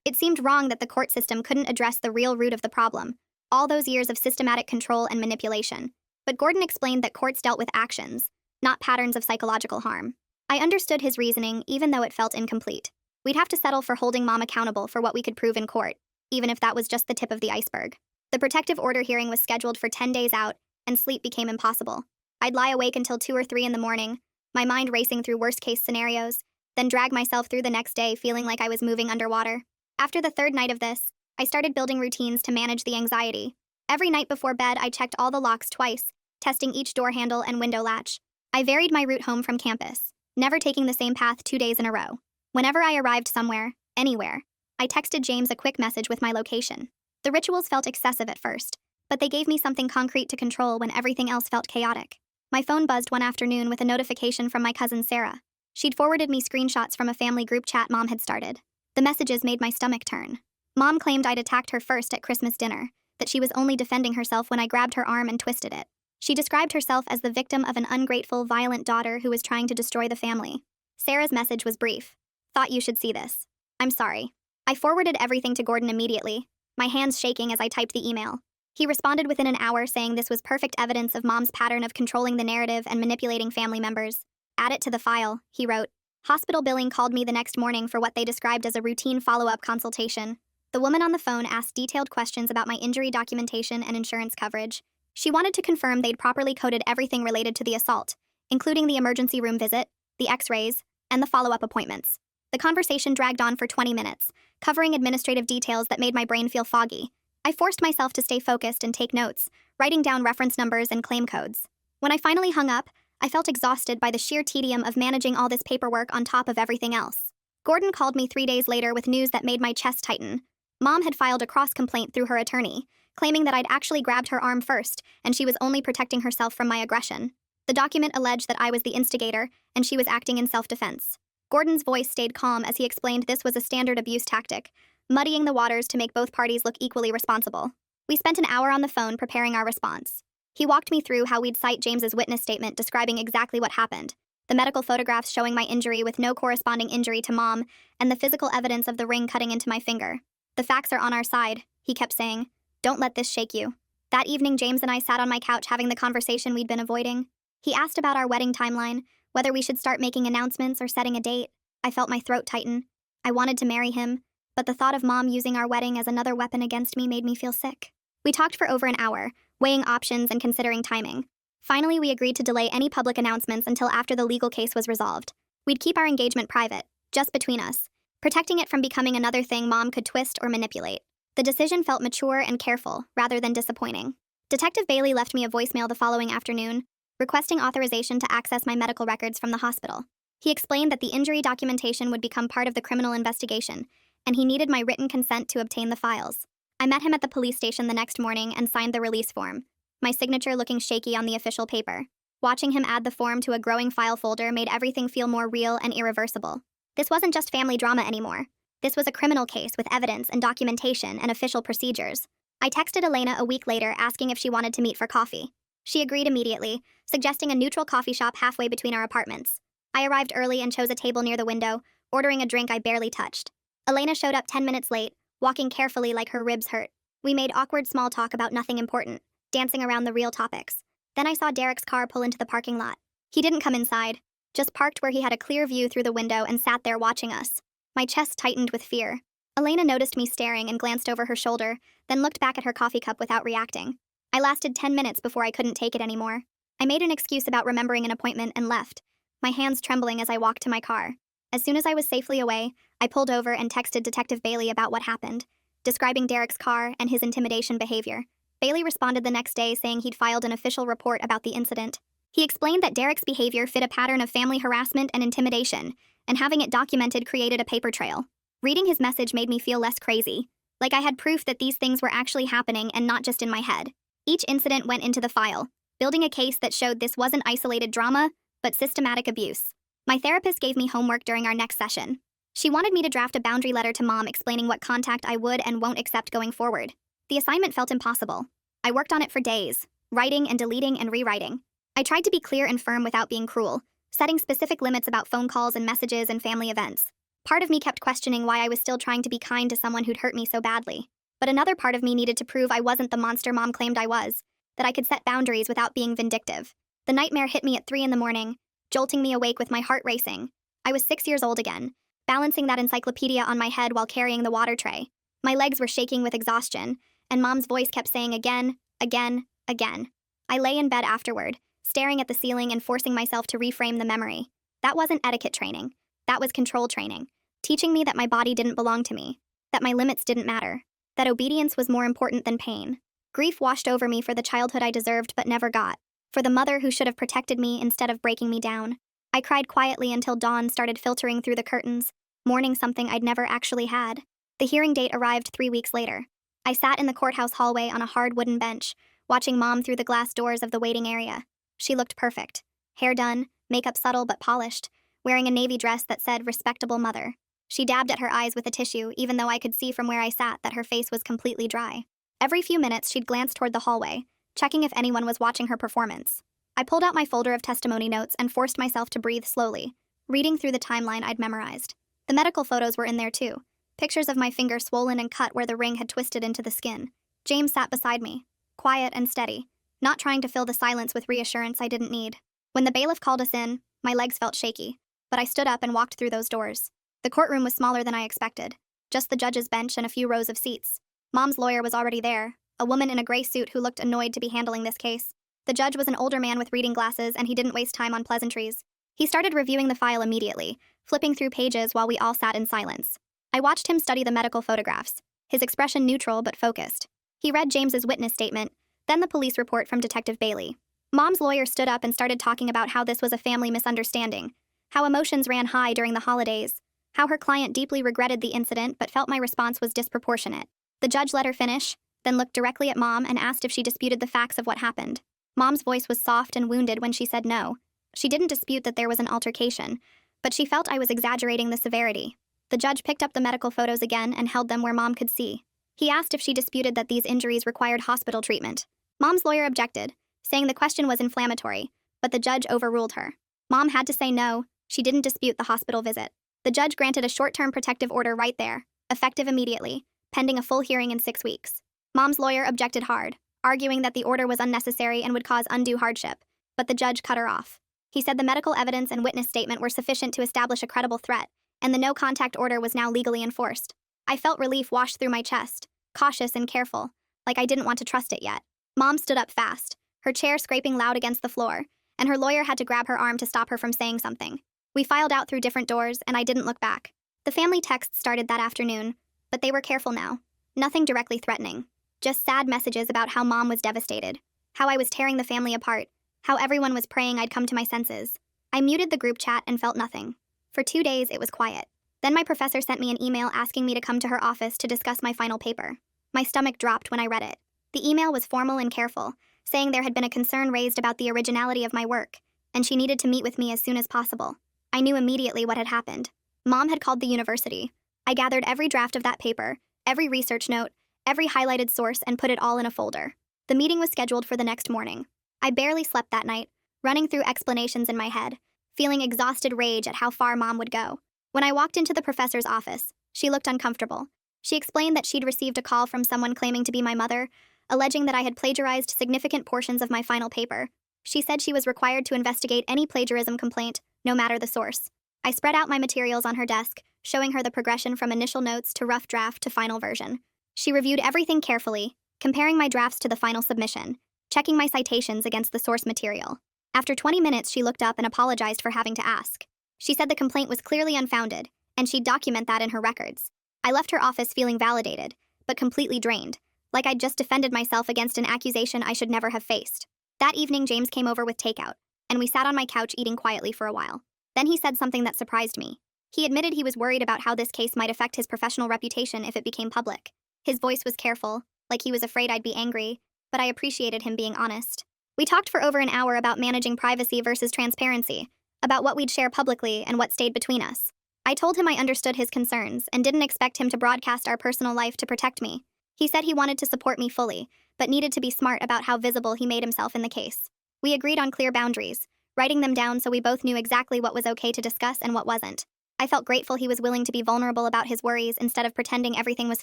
It seemed wrong that the court system couldn't address the real root of the problem, all those years of systematic control and manipulation. But Gordon explained that courts dealt with actions, not patterns of psychological harm. I understood his reasoning, even though it felt incomplete. We'd have to settle for holding Mom accountable for what we could prove in court, even if that was just the tip of the iceberg. The protective order hearing was scheduled for 10 days out, and sleep became impossible. I'd lie awake until 2 or 3 in the morning, my mind racing through worst-case scenarios, then drag myself through the next day feeling like I was moving underwater. After the 3rd night of this, I started building routines to manage the anxiety. Every night before bed, I checked all the locks twice, testing each door handle and window latch. I varied my route home from campus, never taking the same path 2 days in a row. Whenever I arrived somewhere, anywhere, I texted James a quick message with my location. The rituals felt excessive at first, but they gave me something concrete to control when everything else felt chaotic. My phone buzzed one afternoon with a notification from my cousin Sarah. She'd forwarded me screenshots from a family group chat Mom had started. The messages made my stomach turn. Mom claimed I'd attacked her first at Christmas dinner, that she was only defending herself when I grabbed her arm and twisted it. She described herself as the victim of an ungrateful, violent daughter who was trying to destroy the family. Sarah's message was brief. "Thought you should see this. I'm sorry." I forwarded everything to Gordon immediately, my hands shaking as I typed the email. He responded within an hour saying this was perfect evidence of Mom's pattern of controlling the narrative and manipulating family members. "Add it to the file," he wrote. Hospital billing called me the next morning for what they described as a routine follow-up consultation. The woman on the phone asked detailed questions about my injury documentation and insurance coverage. She wanted to confirm they'd properly coded everything related to the assault, including the emergency room visit, the x-rays, and the follow-up appointments. The conversation dragged on for 20 minutes, covering administrative details that made my brain feel foggy. I forced myself to stay focused and take notes, writing down reference numbers and claim codes. When I finally hung up, I felt exhausted by the sheer tedium of managing all this paperwork on top of everything else. Gordon called me 3 days later with news that made my chest tighten. Mom had filed a cross-complaint through her attorney, claiming that I'd actually grabbed her arm first and she was only protecting herself from my aggression. The document alleged that I was the instigator and she was acting in self-defense. Gordon's voice stayed calm as he explained this was a standard abuse tactic, muddying the waters to make both parties look equally responsible. We spent an hour on the phone preparing our response. He walked me through how we'd cite James's witness statement describing exactly what happened, the medical photographs showing my injury with no corresponding injury to Mom, and the physical evidence of the ring cutting into my finger. "The facts are on our side," he kept saying. "Don't let this shake you." That evening, James and I sat on my couch having the conversation we'd been avoiding. He asked about our wedding timeline, whether we should start making announcements or setting a date. I felt my throat tighten. I wanted to marry him, but the thought of Mom using our wedding as another weapon against me made me feel sick. We talked for over an hour, weighing options and considering timing. Finally, we agreed to delay any public announcements until after the legal case was resolved. We'd keep our engagement private, just between us, protecting it from becoming another thing Mom could twist or manipulate. The decision felt mature and careful, rather than disappointing. Detective Bailey left me a voicemail the following afternoon, requesting authorization to access my medical records from the hospital. He explained that the injury documentation would become part of the criminal investigation, and he needed my written consent to obtain the files. I met him at the police station the next morning and signed the release form, my signature looking shaky on the official paper. Watching him add the form to a growing file folder made everything feel more real and irreversible. This wasn't just family drama anymore. This was a criminal case with evidence and documentation and official procedures. I texted Elena a week later asking if she wanted to meet for coffee. She agreed immediately, suggesting a neutral coffee shop halfway between our apartments. I arrived early and chose a table near the window, ordering a drink I barely touched. Elena showed up 10 minutes late, walking carefully like her ribs hurt. We made awkward small talk about nothing important, dancing around the real topics. Then I saw Derek's car pull into the parking lot. He didn't come inside, just parked where he had a clear view through the window and sat there watching us. My chest tightened with fear. Elena noticed me staring and glanced over her shoulder, then looked back at her coffee cup without reacting. I lasted 10 minutes before I couldn't take it anymore. I made an excuse about remembering an appointment and left, my hands trembling as I walked to my car. As soon as I was safely away, I pulled over and texted Detective Bailey about what happened, describing Derek's car and his intimidation behavior. Bailey responded the next day saying he'd filed an official report about the incident. He explained that Derek's behavior fit a pattern of family harassment and intimidation, and having it documented created a paper trail. Reading his message made me feel less crazy, like I had proof that these things were actually happening and not just in my head. Each incident went into the file, building a case that showed this wasn't isolated drama, but systematic abuse. My therapist gave me homework during our next session. She wanted me to draft a boundary letter to Mom explaining what contact I would and won't accept going forward. The assignment felt impossible. I worked on it for days, writing and deleting and rewriting. I tried to be clear and firm without being cruel, setting specific limits about phone calls and messages and family events. Part of me kept questioning why I was still trying to be kind to someone who'd hurt me so badly. But another part of me needed to prove I wasn't the monster Mom claimed I was, that I could set boundaries without being vindictive. The nightmare hit me at 3 a.m, jolting me awake with my heart racing. I was 6 years old again, balancing that encyclopedia on my head while carrying the water tray. My legs were shaking with exhaustion, and Mom's voice kept saying again, again, again. I lay in bed afterward, staring at the ceiling and forcing myself to reframe the memory. That wasn't etiquette training. That was control training, teaching me that my body didn't belong to me, that my limits didn't matter, that obedience was more important than pain. Grief washed over me for the childhood I deserved but never got, for the mother who should have protected me instead of breaking me down. I cried quietly until dawn started filtering through the curtains, mourning something I'd never actually had. The hearing date arrived 3 weeks later. I sat in the courthouse hallway on a hard wooden bench, watching Mom through the glass doors of the waiting area. She looked perfect. Hair done, makeup subtle but polished, wearing a navy dress that said respectable mother. She dabbed at her eyes with a tissue, even though I could see from where I sat that her face was completely dry. Every few minutes, she'd glance toward the hallway, checking if anyone was watching her performance. I pulled out my folder of testimony notes and forced myself to breathe slowly, reading through the timeline I'd memorized. The medical photos were in there too, pictures of my finger swollen and cut where the ring had twisted into the skin. James sat beside me, quiet and steady, not trying to fill the silence with reassurance I didn't need. When the bailiff called us in, my legs felt shaky, but I stood up and walked through those doors. The courtroom was smaller than I expected, just the judge's bench and a few rows of seats. Mom's lawyer was already there, a woman in a gray suit who looked annoyed to be handling this case. The judge was an older man with reading glasses, and he didn't waste time on pleasantries. He started reviewing the file immediately, flipping through pages while we all sat in silence. I watched him study the medical photographs, his expression neutral but focused. He read James's witness statement, then the police report from Detective Bailey. Mom's lawyer stood up and started talking about how this was a family misunderstanding, how emotions ran high during the holidays, how her client deeply regretted the incident but felt my response was disproportionate. The judge let her finish, then looked directly at Mom and asked if she disputed the facts of what happened. Mom's voice was soft and wounded when she said no. She didn't dispute that there was an altercation, but she felt I was exaggerating the severity. The judge picked up the medical photos again and held them where Mom could see. He asked if she disputed that these injuries required hospital treatment. Mom's lawyer objected, saying the question was inflammatory, but the judge overruled her. Mom had to say no, she didn't dispute the hospital visit. The judge granted a short-term protective order right there, effective immediately, pending a full hearing in 6 weeks. Mom's lawyer objected hard, arguing that the order was unnecessary and would cause undue hardship, but the judge cut her off. He said the medical evidence and witness statement were sufficient to establish a credible threat, and the no-contact order was now legally enforced. I felt relief wash through my chest, cautious and careful, like I didn't want to trust it yet. Mom stood up fast, her chair scraping loud against the floor, and her lawyer had to grab her arm to stop her from saying something. We filed out through different doors, and I didn't look back. The family texts started that afternoon, but they were careful now. Nothing directly threatening. Just sad messages about how Mom was devastated, how I was tearing the family apart, how everyone was praying I'd come to my senses. I muted the group chat and felt nothing. For 2 days, it was quiet. Then my professor sent me an email asking me to come to her office to discuss my final paper. My stomach dropped when I read it. The email was formal and careful, saying there had been a concern raised about the originality of my work, and she needed to meet with me as soon as possible. I knew immediately what had happened. Mom had called the university. I gathered every draft of that paper, every research note, every highlighted source, and put it all in a folder. The meeting was scheduled for the next morning. I barely slept that night, running through explanations in my head, feeling exhausted rage at how far Mom would go. When I walked into the professor's office, she looked uncomfortable. She explained that she'd received a call from someone claiming to be my mother, alleging that I had plagiarized significant portions of my final paper. She said she was required to investigate any plagiarism complaint, no matter the source. I spread out my materials on her desk, showing her the progression from initial notes to rough draft to final version. She reviewed everything carefully, comparing my drafts to the final submission, checking my citations against the source material. After 20 minutes, she looked up and apologized for having to ask. She said the complaint was clearly unfounded, and she'd document that in her records. I left her office feeling validated, but completely drained, like I'd just defended myself against an accusation I should never have faced. That evening, James came over with takeout, and we sat on my couch eating quietly for a while. Then he said something that surprised me. He admitted he was worried about how this case might affect his professional reputation if it became public. His voice was careful, like he was afraid I'd be angry, but I appreciated him being honest. We talked for over an hour about managing privacy versus transparency, about what we'd share publicly and what stayed between us. I told him I understood his concerns and didn't expect him to broadcast our personal life to protect me. He said he wanted to support me fully, but needed to be smart about how visible he made himself in the case. We agreed on clear boundaries, writing them down so we both knew exactly what was okay to discuss and what wasn't. I felt grateful he was willing to be vulnerable about his worries instead of pretending everything was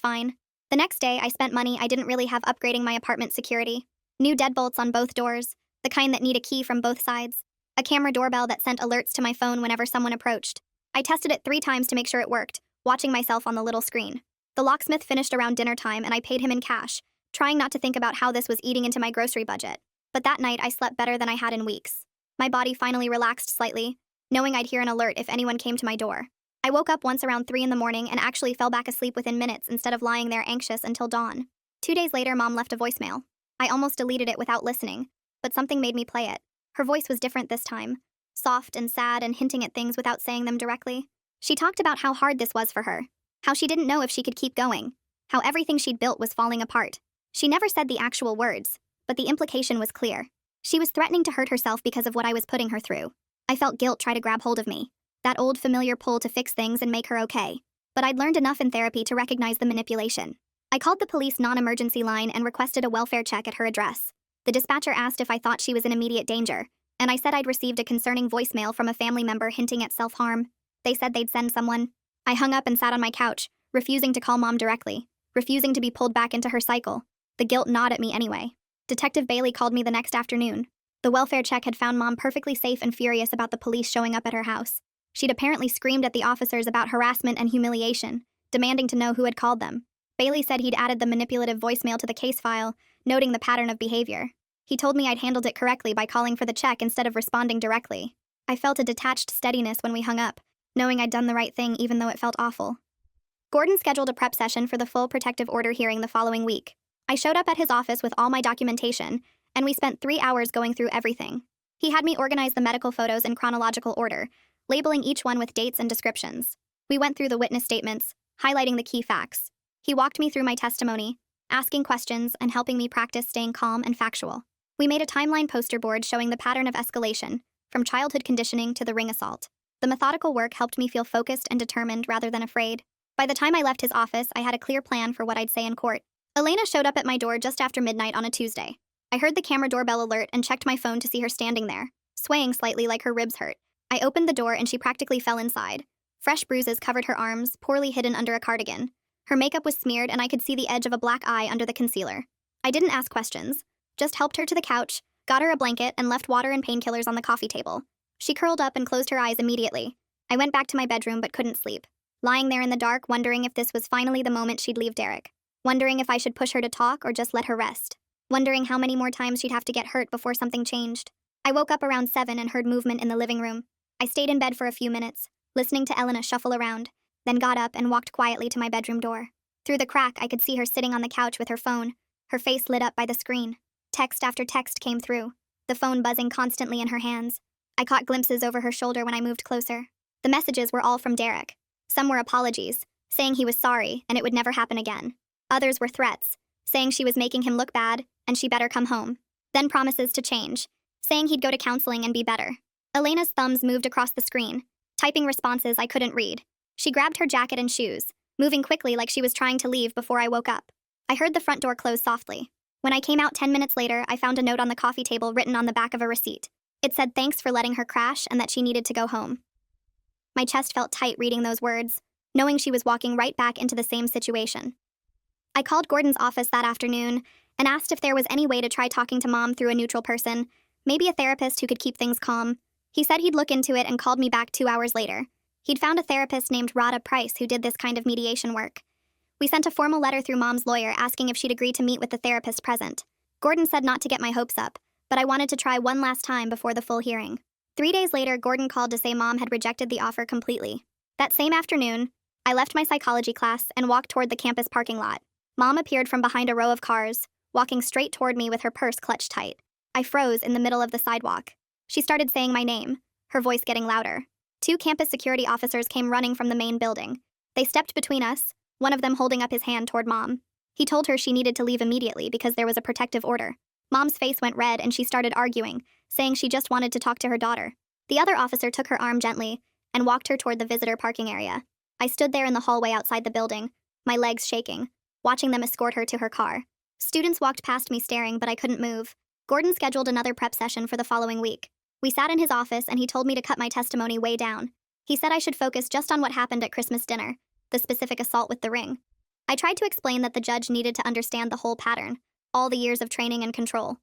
fine. The next day, I spent money I didn't really have upgrading my apartment security. New deadbolts on both doors, the kind that need a key from both sides. A camera doorbell that sent alerts to my phone whenever someone approached. I tested it 3 times to make sure it worked, watching myself on the little screen. The locksmith finished around dinner time and I paid him in cash, trying not to think about how this was eating into my grocery budget. But that night, I slept better than I had in weeks. My body finally relaxed slightly, knowing I'd hear an alert if anyone came to my door. I woke up once around 3 in the morning and actually fell back asleep within minutes instead of lying there anxious until dawn. 2 days later, Mom left a voicemail. I almost deleted it without listening, but something made me play it. Her voice was different this time, soft and sad and hinting at things without saying them directly. She talked about how hard this was for her, how she didn't know if she could keep going, how everything she'd built was falling apart. She never said the actual words, but the implication was clear. She was threatening to hurt herself because of what I was putting her through. I felt guilt try to grab hold of me, that old familiar pull to fix things and make her okay. But I'd learned enough in therapy to recognize the manipulation. I called the police non-emergency line and requested a welfare check at her address. The dispatcher asked if I thought she was in immediate danger, and I said I'd received a concerning voicemail from a family member hinting at self-harm. They said they'd send someone. I hung up and sat on my couch, refusing to call Mom directly, refusing to be pulled back into her cycle. The guilt gnawed at me anyway. Detective Bailey called me the next afternoon. The welfare check had found Mom perfectly safe and furious about the police showing up at her house. She'd apparently screamed at the officers about harassment and humiliation, demanding to know who had called them. Bailey said he'd added the manipulative voicemail to the case file, noting the pattern of behavior. He told me I'd handled it correctly by calling for the check instead of responding directly. I felt a detached steadiness when we hung up, knowing I'd done the right thing even though it felt awful. Gordon scheduled a prep session for the full protective order hearing the following week. I showed up at his office with all my documentation, and we spent 3 hours going through everything. He had me organize the medical photos in chronological order, labeling each one with dates and descriptions. We went through the witness statements, highlighting the key facts. He walked me through my testimony, asking questions and helping me practice staying calm and factual. We made a timeline poster board showing the pattern of escalation, from childhood conditioning to the ring assault. The methodical work helped me feel focused and determined rather than afraid. By the time I left his office, I had a clear plan for what I'd say in court. Elena showed up at my door just after midnight on a Tuesday. I heard the camera doorbell alert and checked my phone to see her standing there, swaying slightly like her ribs hurt. I opened the door and she practically fell inside. Fresh bruises covered her arms, poorly hidden under a cardigan. Her makeup was smeared and I could see the edge of a black eye under the concealer. I didn't ask questions, just helped her to the couch, got her a blanket, and left water and painkillers on the coffee table. She curled up and closed her eyes immediately. I went back to my bedroom but couldn't sleep, lying there in the dark wondering if this was finally the moment she'd leave Derek, wondering if I should push her to talk or just let her rest, wondering how many more times she'd have to get hurt before something changed. I woke up around 7 and heard movement in the living room. I stayed in bed for a few minutes, listening to Elena shuffle around, then got up and walked quietly to my bedroom door. Through the crack, I could see her sitting on the couch with her phone, her face lit up by the screen. Text after text came through, the phone buzzing constantly in her hands. I caught glimpses over her shoulder when I moved closer. The messages were all from Derek. Some were apologies, saying he was sorry and it would never happen again. Others were threats, saying she was making him look bad and she better come home. Then promises to change, saying he'd go to counseling and be better. Elena's thumbs moved across the screen, typing responses I couldn't read. She grabbed her jacket and shoes, moving quickly like she was trying to leave before I woke up. I heard the front door close softly. When I came out 10 minutes later, I found a note on the coffee table written on the back of a receipt. It said thanks for letting her crash and that she needed to go home. My chest felt tight reading those words, knowing she was walking right back into the same situation. I called Gordon's office that afternoon and asked if there was any way to try talking to Mom through a neutral person, maybe a therapist who could keep things calm. He said he'd look into it and called me back 2 hours later. He'd found a therapist named Rhoda Price who did this kind of mediation work. We sent a formal letter through Mom's lawyer asking if she'd agree to meet with the therapist present. Gordon said not to get my hopes up, but I wanted to try one last time before the full hearing. 3 days later, Gordon called to say Mom had rejected the offer completely. That same afternoon, I left my psychology class and walked toward the campus parking lot. Mom appeared from behind a row of cars, walking straight toward me with her purse clutched tight. I froze in the middle of the sidewalk. She started saying my name, her voice getting louder. 2 campus security officers came running from the main building. They stepped between us, one of them holding up his hand toward Mom. He told her she needed to leave immediately because there was a protective order. Mom's face went red and she started arguing, saying she just wanted to talk to her daughter. The other officer took her arm gently and walked her toward the visitor parking area. I stood there in the hallway outside the building, my legs shaking, watching them escort her to her car. Students walked past me staring, but I couldn't move. Gordon scheduled another prep session for the following week. We sat in his office and he told me to cut my testimony way down. He said I should focus just on what happened at Christmas dinner, the specific assault with the ring. I tried to explain that the judge needed to understand the whole pattern, all the years of training and control.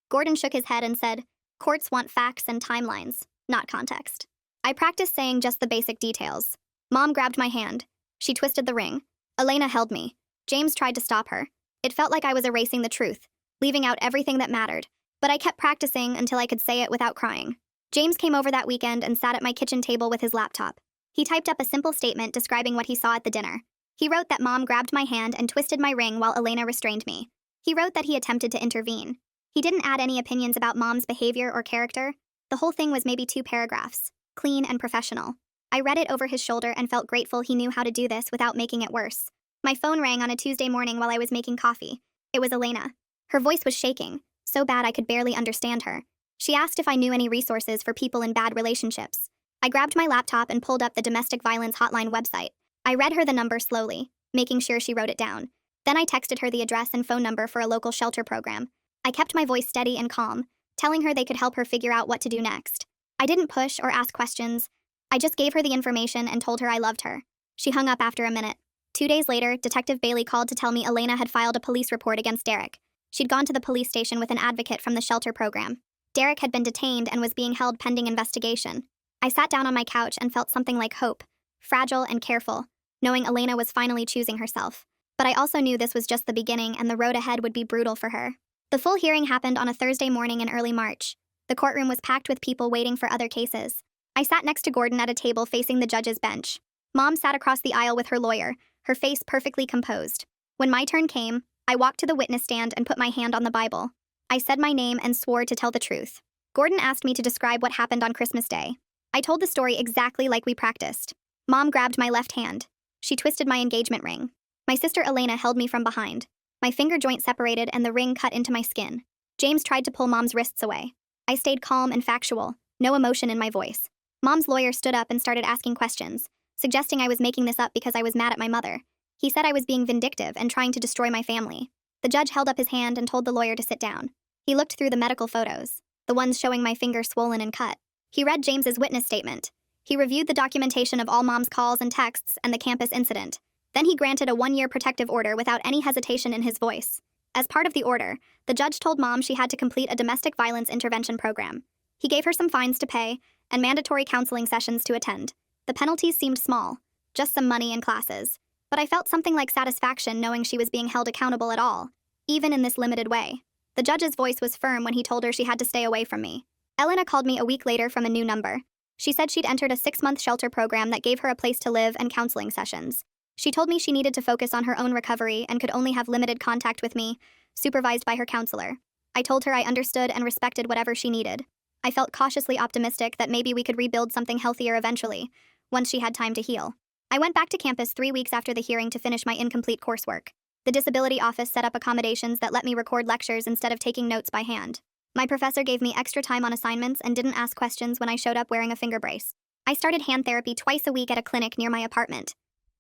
Gordon shook his head and said, "Courts want facts and timelines, not context." I practiced saying just the basic details. Mom grabbed my hand. She twisted the ring. Elena held me. James tried to stop her. It felt like I was erasing the truth, leaving out everything that mattered, but I kept practicing until I could say it without crying. James came over that weekend and sat at my kitchen table with his laptop. He typed up a simple statement describing what he saw at the dinner. He wrote that Mom grabbed my hand and twisted my ring while Elena restrained me. He wrote that he attempted to intervene. He didn't add any opinions about Mom's behavior or character. The whole thing was maybe 2 paragraphs, clean and professional. I read it over his shoulder and felt grateful he knew how to do this without making it worse. My phone rang on a Tuesday morning while I was making coffee. It was Elena. Her voice was shaking, so bad I could barely understand her. She asked if I knew any resources for people in bad relationships. I grabbed my laptop and pulled up the domestic violence hotline website. I read her the number slowly, making sure she wrote it down. Then I texted her the address and phone number for a local shelter program. I kept my voice steady and calm, telling her they could help her figure out what to do next. I didn't push or ask questions. I just gave her the information and told her I loved her. She hung up after a minute. 2 days later, Detective Bailey called to tell me Elena had filed a police report against Derek. She'd gone to the police station with an advocate from the shelter program. Derek had been detained and was being held pending investigation. I sat down on my couch and felt something like hope, fragile and careful, knowing Elena was finally choosing herself. But I also knew this was just the beginning and the road ahead would be brutal for her. The full hearing happened on a Thursday morning in early March. The courtroom was packed with people waiting for other cases. I sat next to Gordon at a table facing the judge's bench. Mom sat across the aisle with her lawyer, her face perfectly composed. When my turn came, I walked to the witness stand and put my hand on the Bible. I said my name and swore to tell the truth. Gordon asked me to describe what happened on Christmas Day. I told the story exactly like we practiced. Mom grabbed my left hand. She twisted my engagement ring. My sister Elena held me from behind. My finger joint separated and the ring cut into my skin. James tried to pull Mom's wrists away. I stayed calm and factual, no emotion in my voice. Mom's lawyer stood up and started asking questions, suggesting I was making this up because I was mad at my mother. He said I was being vindictive and trying to destroy my family. The judge held up his hand and told the lawyer to sit down. He looked through the medical photos, the ones showing my finger swollen and cut. He read James's witness statement. He reviewed the documentation of all Mom's calls and texts and the campus incident. Then he granted a 1-year protective order without any hesitation in his voice. As part of the order, the judge told Mom she had to complete a domestic violence intervention program. He gave her some fines to pay and mandatory counseling sessions to attend. The penalties seemed small, just some money and classes. But I felt something like satisfaction knowing she was being held accountable at all, even in this limited way. The judge's voice was firm when he told her she had to stay away from me. Elena called me a week later from a new number. She said she'd entered a 6-month shelter program that gave her a place to live and counseling sessions. She told me she needed to focus on her own recovery and could only have limited contact with me, supervised by her counselor. I told her I understood and respected whatever she needed. I felt cautiously optimistic that maybe we could rebuild something healthier eventually, once she had time to heal. I went back to campus 3 weeks after the hearing to finish my incomplete coursework. The disability office set up accommodations that let me record lectures instead of taking notes by hand. My professor gave me extra time on assignments and didn't ask questions when I showed up wearing a finger brace. I started hand therapy twice a week at a clinic near my apartment.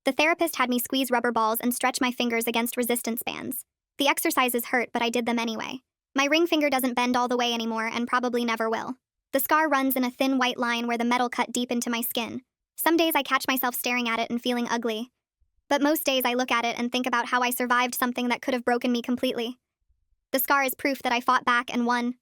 The therapist had me squeeze rubber balls and stretch my fingers against resistance bands. The exercises hurt, but I did them anyway. My ring finger doesn't bend all the way anymore and probably never will. The scar runs in a thin white line where the metal cut deep into my skin. Some days I catch myself staring at it and feeling ugly. But most days I look at it and think about how I survived something that could have broken me completely. The scar is proof that I fought back and won.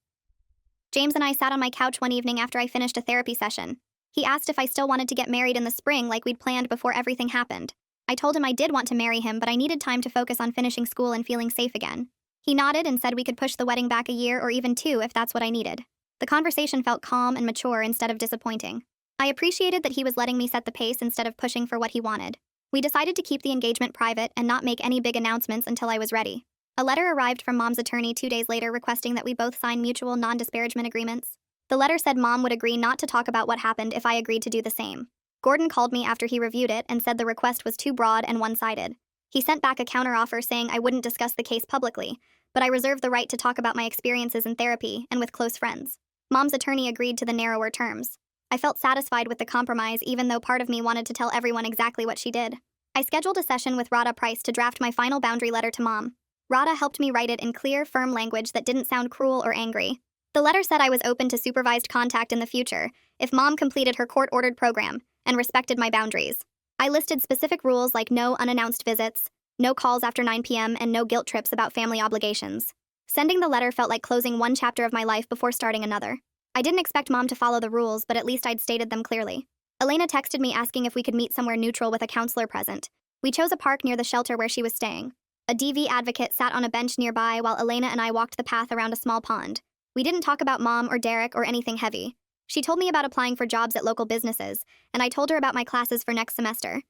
James and I sat on my couch one evening after I finished a therapy session. He asked if I still wanted to get married in the spring like we'd planned before everything happened. I told him I did want to marry him, but I needed time to focus on finishing school and feeling safe again. He nodded and said we could push the wedding back a year or even 2 if that's what I needed. The conversation felt calm and mature instead of disappointing. I appreciated that he was letting me set the pace instead of pushing for what he wanted. We decided to keep the engagement private and not make any big announcements until I was ready. A letter arrived from Mom's attorney 2 days later requesting that we both sign mutual non-disparagement agreements. The letter said Mom would agree not to talk about what happened if I agreed to do the same. Gordon called me after he reviewed it and said the request was too broad and one-sided. He sent back a counteroffer saying I wouldn't discuss the case publicly, but I reserved the right to talk about my experiences in therapy and with close friends. Mom's attorney agreed to the narrower terms. I felt satisfied with the compromise even though part of me wanted to tell everyone exactly what she did. I scheduled a session with Radha Price to draft my final boundary letter to Mom. Radha helped me write it in clear, firm language that didn't sound cruel or angry. The letter said I was open to supervised contact in the future if Mom completed her court-ordered program and respected my boundaries. I listed specific rules like no unannounced visits, no calls after 9 p.m., and no guilt trips about family obligations. Sending the letter felt like closing one chapter of my life before starting another. I didn't expect Mom to follow the rules, but at least I'd stated them clearly. Elena texted me asking if we could meet somewhere neutral with a counselor present. We chose a park near the shelter where she was staying. A DV advocate sat on a bench nearby while Elena and I walked the path around a small pond. We didn't talk about Mom or Derek or anything heavy. She told me about applying for jobs at local businesses, and I told her about my classes for next semester.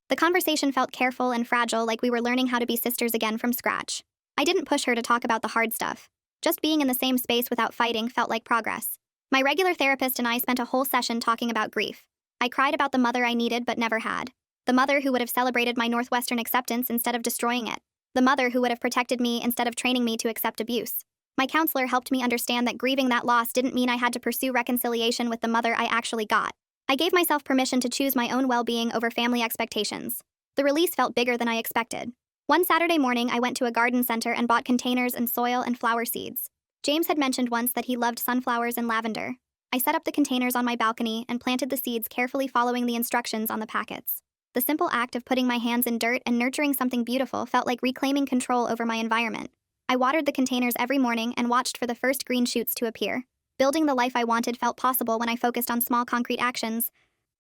The conversation felt careful and fragile, like we were learning how to be sisters again from scratch. I didn't push her to talk about the hard stuff. Just being in the same space without fighting felt like progress. My regular therapist and I spent a whole session talking about grief. I cried about the mother I needed but never had. The mother who would have celebrated my Northwestern acceptance instead of destroying it. The mother who would have protected me instead of training me to accept abuse. My counselor helped me understand that grieving that loss didn't mean I had to pursue reconciliation with the mother I actually got. I gave myself permission to choose my own well-being over family expectations. The release felt bigger than I expected. One Saturday morning, I went to a garden center and bought containers and soil and flower seeds. James had mentioned once that he loved sunflowers and lavender. I set up the containers on my balcony and planted the seeds, carefully following the instructions on the packets. The simple act of putting my hands in dirt and nurturing something beautiful felt like reclaiming control over my environment. I watered the containers every morning and watched for the first green shoots to appear. Building the life I wanted felt possible when I focused on small concrete actions.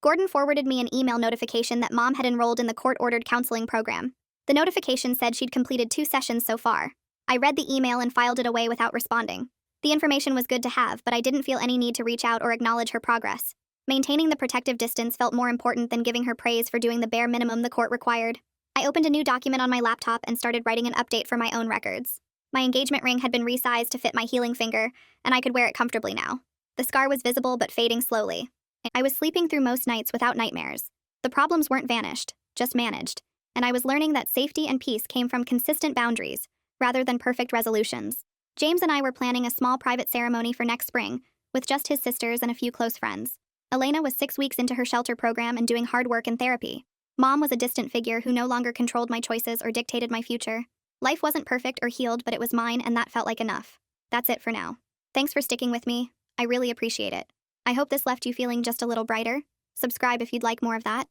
Gordon forwarded me an email notification that Mom had enrolled in the court-ordered counseling program. The notification said she'd completed 2 sessions so far. I read the email and filed it away without responding. The information was good to have, but I didn't feel any need to reach out or acknowledge her progress. Maintaining the protective distance felt more important than giving her praise for doing the bare minimum the court required. I opened a new document on my laptop and started writing an update for my own records. My engagement ring had been resized to fit my healing finger, and I could wear it comfortably now. The scar was visible but fading slowly. I was sleeping through most nights without nightmares. The problems weren't vanished, just managed, and I was learning that safety and peace came from consistent boundaries, rather than perfect resolutions. James and I were planning a small private ceremony for next spring, with just his sisters and a few close friends. Elena was 6 weeks into her shelter program and doing hard work in therapy. Mom was a distant figure who no longer controlled my choices or dictated my future. Life wasn't perfect or healed, but it was mine, and that felt like enough. That's it for now. Thanks for sticking with me. I really appreciate it. I hope this left you feeling just a little brighter. Subscribe if you'd like more of that.